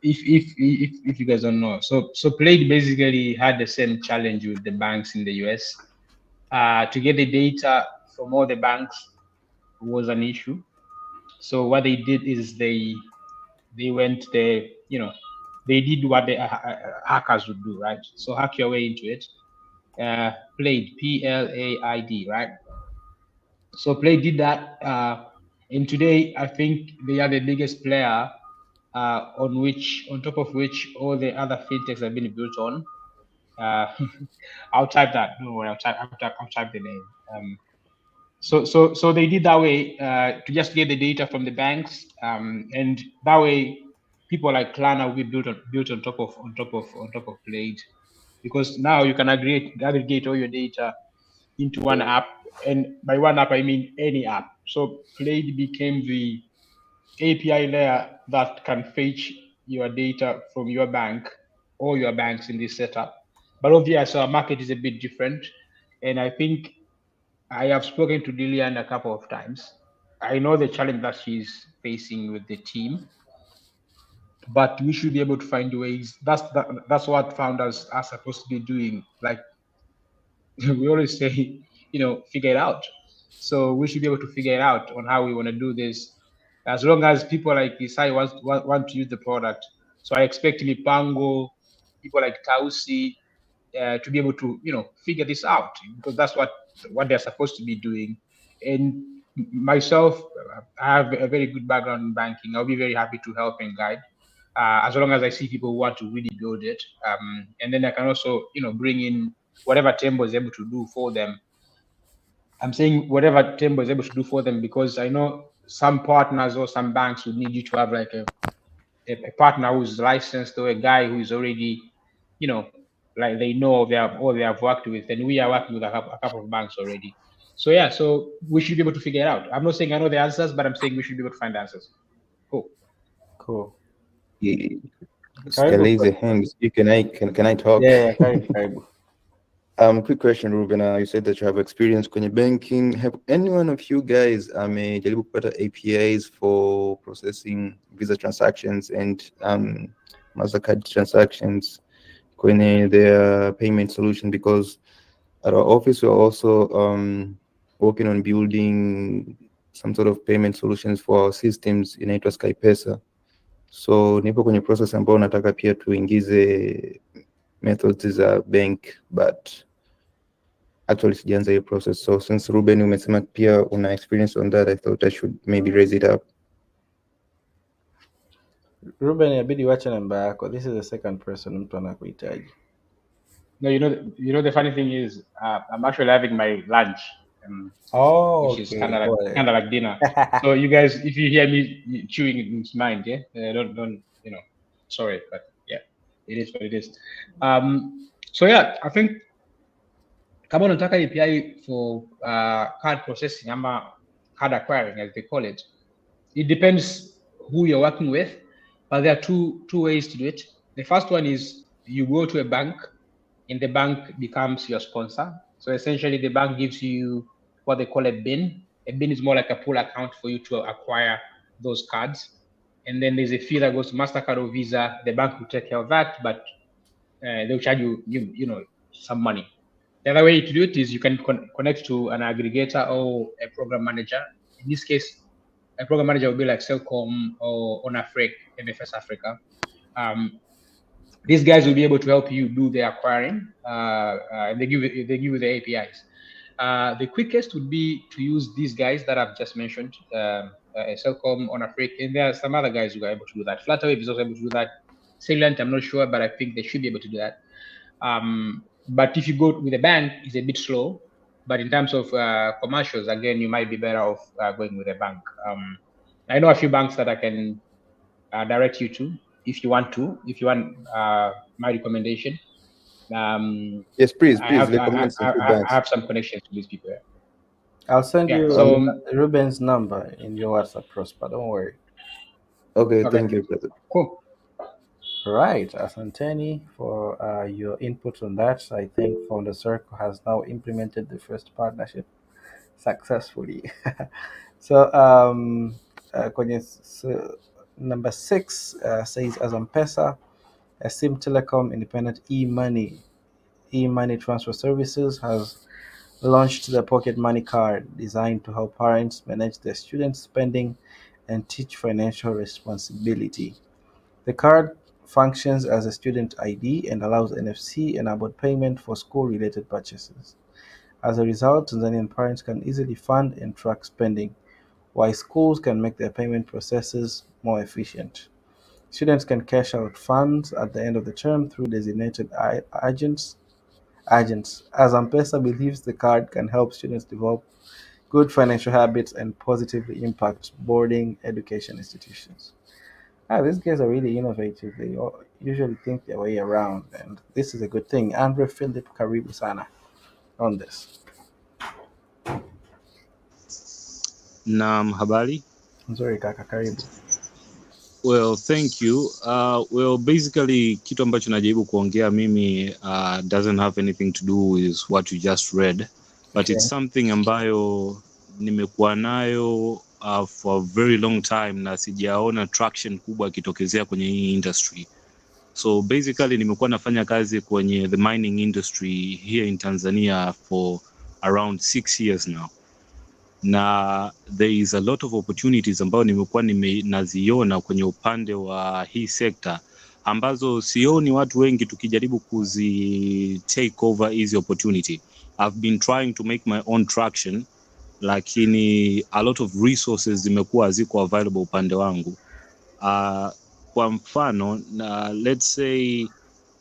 If you guys don't know, so Plaid basically had the same challenge with the banks in the US. To get the data from all the banks was an issue. So what they did is they went there, they did what the hackers would do, right? So hack your way into it. Plaid, Plaid, right? So Plaid did that, and today I think they are the biggest player on top of which all the other fintechs have been built on. I'll type that. Don't worry, I'll type the name. So they did that way to just get the data from the banks, and that way people like Klarna will be built on top of Plaid, because now you can aggregate all your data into one app, and by one app I mean any app. So Plaid became the API layer that can fetch your data from your bank or your banks in this setup. But obviously our market is a bit different, and I think I have spoken to Lillian a couple of times. I know the challenge that she's facing with the team, but we should be able to find ways. That's what founders are supposed to be doing. Like we always say, figure it out. So we should be able to figure it out on how we want to do this, as long as people like Isai want to use the product. So I expect Mipango, people like Tausi, to be able to figure this out, because that's what they're supposed to be doing. And myself, I have a very good background in banking. I'll be very happy to help and guide, as long as I see people who want to really build it. And then I can also bring in whatever Tembo is able to do for them. I'm saying whatever Tembo is able to do for them, because I know some partners or some banks would need you to have like a partner who's licensed, or a guy who is already, like they know they have worked with, and we are working with a couple of banks already. So yeah, so we should be able to figure it out. I'm not saying I know the answers, but I'm saying we should be able to find answers. Cool. Raise a hand. Can I talk? Yeah, karibu. Quick question, Ruben. You said that you have experience kwenye banking. Have any one of you guys amejaribu kupata APIs for processing Visa transactions and Mastercard transactions kwenye their payment solution? Because at our office we're also working on building some sort of payment solutions for our systems inaitwa SkyPesa. So nipo kwenye process ambao nataka pia tuingize methods za bank, but actually sijaanza hiyo process. So since Ruben umesema pia una experience on that, I thought I should maybe raise it up. Ruben, inabidi wache namba yako. This is the second person mtu anakuhitaji. No, you know the funny thing is, I'm actually having my lunch, which is kind of like dinner. So you guys, if you hear me chewing, it's mind, yeah. Don't you know? Sorry, but yeah, it is what it is. So yeah, I think kama unataka API for card processing ama card acquiring, as they call it, it depends who you're working with, but there are two ways to do it. The first one is you go to a bank, and the bank becomes your sponsor. So essentially, the bank gives you what they call a bin. A bin is more like a pool account for you to acquire those cards. And then there's a fee that goes to MasterCard or Visa. The bank will take care of that, but they'll charge you know, some money. The other way to do it is you can connect to an aggregator or a program manager. In this case, a program manager will be like Cellcom or Onafric, MFS Africa. These guys will be able to help you do the acquiring, and they give you the APIs. The quickest would be to use these guys that I've just mentioned, Cellcom, Onafric, and there are some other guys who are able to do that. Flutterwave is also able to do that. Salient, I'm not sure, but I think they should be able to do that. But if you go with a bank, it's a bit slow. But in terms of commercials, again, you might be better off going with a bank. I know a few banks that I can direct you to if you want to. If you want my recommendation. Yes, please I recommend some banks. I have some connections to these people. I'll send you Ruben's number in your WhatsApp, Prosper. Don't worry. Okay, thank you, brother. Cool. Right, Asanteni for your input on that. I think Founder Circle has now implemented the first partnership successfully. So, number 6 says as M-Pesa, esteemed telecom independent e-money transfer services has launched the pocket money card designed to help parents manage their students' spending and teach financial responsibility. The card functions as a student ID and allows NFC-enabled payment for school-related purchases. As a result, Tanzanian parents can easily fund and track spending, while schools can make their payment processes more efficient. Students can cash out funds at the end of the term through designated agents. As M-Pesa believes the card can help students develop good financial habits and positively impact boarding education institutions. These guys are really innovative. They usually think their way around, and this is a good thing. Andre Philip, karibu sana on this. Naam, habari. Nzuri kaka, karibu. Well, thank you. Well, basically kitu ambacho najaribu kuongea mimi doesn't have anything to do with what you just read, but it's something ambayo nimekuwa nayo for a very long time na sijaona traction kubwa ikitokezea kwenye hii industry. So basically nimekuwa nafanya kazi kwenye the mining industry here in Tanzania for around 6 years now. Na there is a lot of opportunities ambayo nimekuwa naziona kwenye upande wa hii sekta ambazo sioni watu wengi tukijaribu kuzi take over hizi opportunity. I've been trying to make my own traction, lakini a lot of resources zimekuwa ziko available upande wangu. Kwa mfano, let's say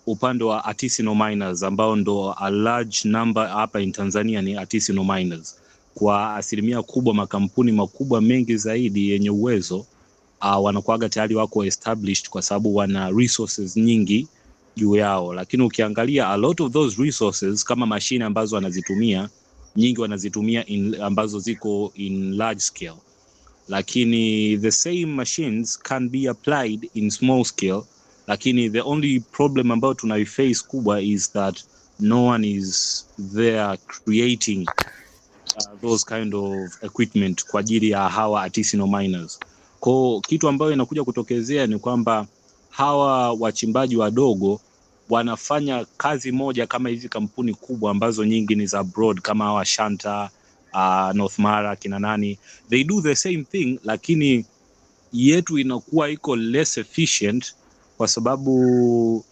upande wa artisanal miners ambao ndo a large number hapa in Tanzania ni artisanal miners. Kwa asilimia kubwa makampuni makubwa mengi zaidi yenye uwezo wanakuaga tayari wako established kwa sababu wana resources nyingi juu yao, lakini ukiangalia a lot of those resources kama machine ambazo wanazitumia nyingi wanazitumia ambazo ziko in large scale, lakini the same machines can be applied in small scale, lakini the only problem ambayo tunaiface kubwa is that no one is there creating those kind of equipment kwa ajili ya hawa artisanal miners. Kwa kitu ambayo inakuja kutokezea ni kwamba hawa wachimbaji wadogo wanafanya kazi moja kama hizi kampuni kubwa ambazo nyingi ni za abroad kama hawa Shanta, North Mara, kina nani. They do the same thing, lakini yetu inakuwa iko less efficient kwa sababu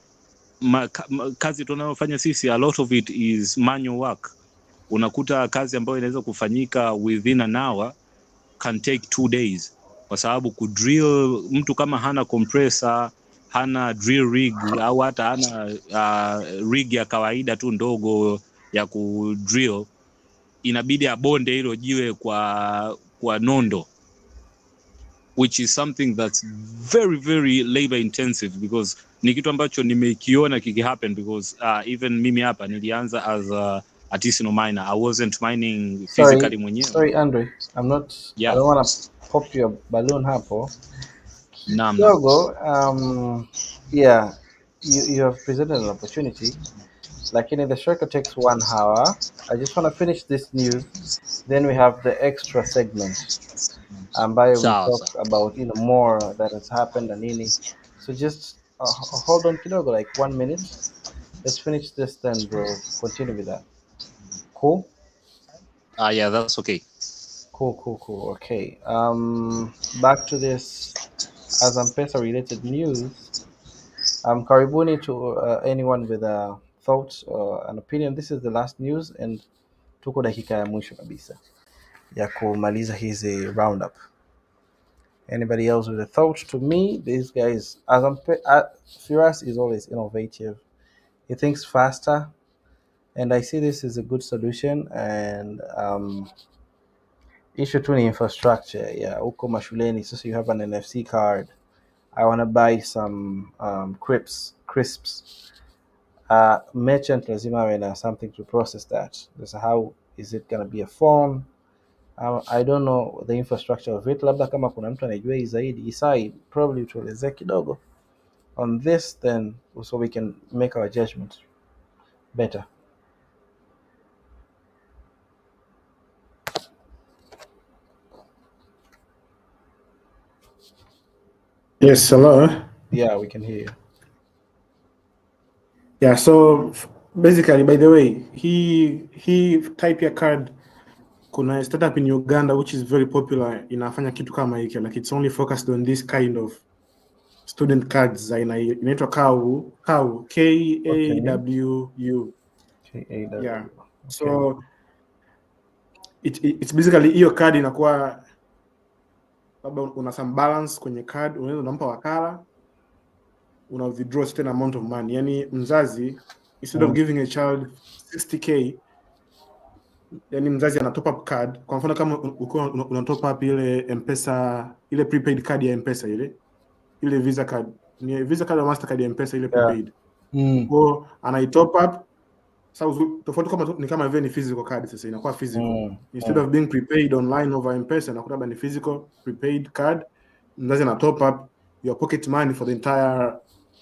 kazi tunayofanya sisi, a lot of it is manual work. Unakuta kazi ambayo inaweza kufanyika within an hour can take 2 days, kwa sababu kudrill, mtu kama hana compressor, hana drill rig au hata hana rig ya kawaida tu ndogo ya kudrill, inabidi abonde hilo jiwe kwa nondo, which is something that's very very labor intensive, because ni kitu ambacho nimekiona happen, because even mimi hapa nilianza as a artisanal miner. I wasn't mining physically mwenyewe. Sorry Andre, I'm not, yeah. I don't want to pop your balloon hapo Namna. Yeah, you have presented an opportunity, lakini the shortcut takes 1 hour. I just want to finish this news, then we have the extra segment ambayo we talk about more that has happened and nini. So just hold on kidogo, like 1 minute. Let's finish this, then we'll continue with that. Cool? Yeah, that's okay. Cool. Okay. Back to this as M-Pesa related news. Karibuni to anyone with a thought or an opinion. This is the last news, and tuko dakika ya mwisho kabisa ya kumaliza hizi roundup. Anybody else with a thought? To me, these guys, Firas is always innovative. He thinks faster, and I see this as a good solution. And issue to infrastructure. Yeah, uko mashuleni, so you have an NFC card. I want to buy some crisps. Merchant lazima awe na something to process that. So how is it going to be a phone? I don't know the infrastructure of it. Labda kama kuna mtu anajua zaidi, Isai probably tuelezee kidogo on this, then so we can make our judgment better. Yes, hello. Yeah, we can hear you. Yeah, so basically, by the way, he type your card. Kuna startup in Uganda which is very popular, inafanya kitu kama hiki, like it's only focused on this kind of student cards. Inaitwa KAWU, KAWU. Yeah. Okay. So it's basically hiyo card inakuwa labda una some balance kwenye card, unaweza unampa wakala, una withdraw certain amount of money. Yani mzazi, instead of giving a child 60k, yani mzazi ana top up card. Kwa mfano kama una top up ile M-Pesa, ile prepaid card ya M-Pesa, ile Visa card, ni Visa card au Mastercard ya M-Pesa ile prepaid. Kwa ana top up. So tofauti kama ni kama vile ni physical card, sasa inakuwa physical. Instead of being prepaid online over M-Pesa, inakuwa ni physical prepaid card. Mzazi ana top up your pocket money for the entire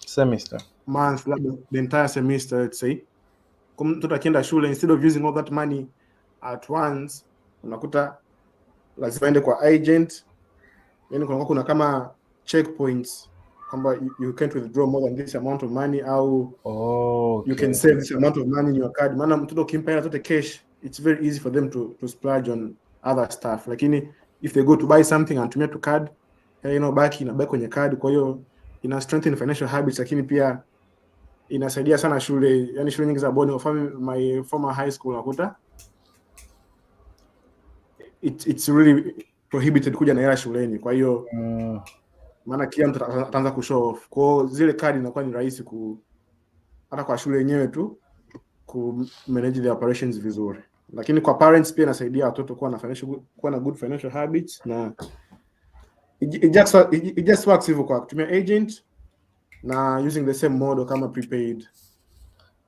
semester, month, the entire semester, let's say. Kama mtoto akienda shule, instead of using all that money at once, unakuta lazima ende kwa agent. Yani kuna kama checkpoints kwamba you can't withdraw more than this amount of money, au you can save this amount of money in your card. Maana mtoto ukimpa hela zote cash, it's very easy for them to splurge on other stuff. Lakini if they go to buy something and tumia to card, baki kwenye card. Kwa hiyo ina strengthen financial habits, lakini pia inasaidia sana shule. Yani shule nyingi za boarding, my former high school, nakuta it's really prohibited kuja na hela shuleni. Kwa hiyo maana kila mtu ataanza kushow off. Kwa zile card inakuwa ni rahisi hata kwa shule yenyewe tu ku manage the operations vizuri. Lakini kwa parents pia inasaidia watoto kuwa na good financial habits, na it just works hivyo kwa kutumia agent na using the same model kama prepaid.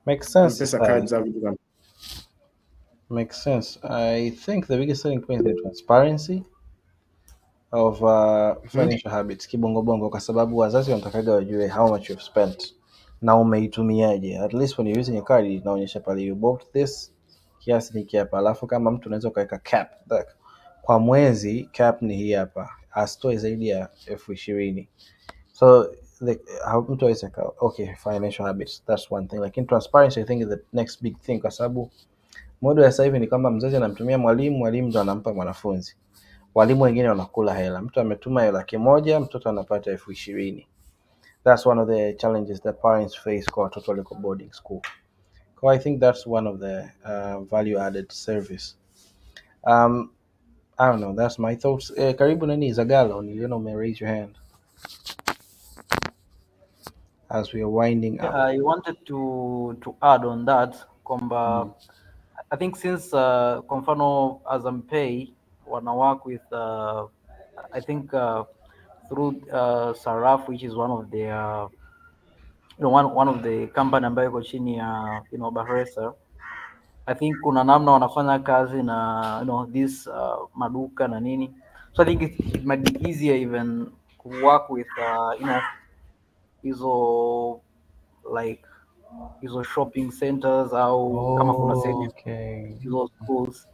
Makes sense. Pesa cards are makes sense. I think the biggest selling point is the transparency of financial habits kibongo, kwa sababu wazazi wanatakaga wajue how much you've spent na umeitumiaje. At least when you're using a card, inaonyesha pale you bought this, kiasi ni hapa. Alafu kama mtu unaweza kuweka cap, kwa mwezi cap ni hii hapa, asitoe zaidi ya 20,000. So mtu aweza financial habits, that's one thing. Like in transparency, I think is the next big thing, kwa sababu model ya sasa hivi ni kama mzazi anamtumia mwalimu ndo anampa mwanafunzi. Walimu wengine wanakula hela. Mtu ametuma hela 1,000, mtoto anapata 20,000. that's one of the challenges that parents face kwa watoto waliko boarding school. So I think that's one of the value added service. Um, I don't know. That's my thoughts. Karibu nani Zagalo, niliona may raise your hand as we are winding up. I wanted to add on that kwamba I think since kwa mfano Azam Pay wana work with I think through Saraf, which is one of their one of the company ambayo iko chini ya Bahresa. I think kuna namna wanafanya kazi na this maduka na nini, so I think it might be easier even to work with hizo like hizo shopping centers au kama kuna sehemu hizo schools,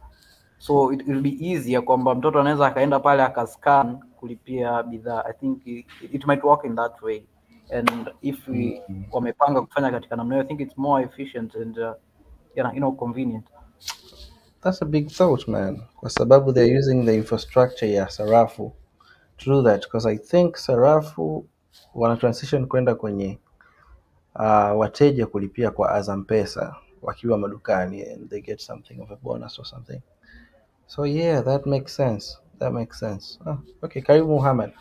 so it will be easier kwamba mtoto anaweza akaenda pale akascan kulipia bidhaa. I think it might work in that way, and if we wamepanga kufanya katika namna hiyo, I think it's more efficient and convenient. That's a big thought, man. Kwa sababu they're using the infrastructure ya Sarafu to do that, because I think Sarafu wana transition kwenda kwenye wateja kulipia kwa Azam Pesa wakiwa madukani, and they get something of a bonus or something. So yeah, that makes sense. Okay, karibu Muhammad.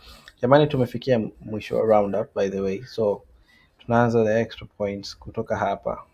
Jamani, tumefikia mwisho wa round up by the way, so tunaanza the extra points kutoka hapa.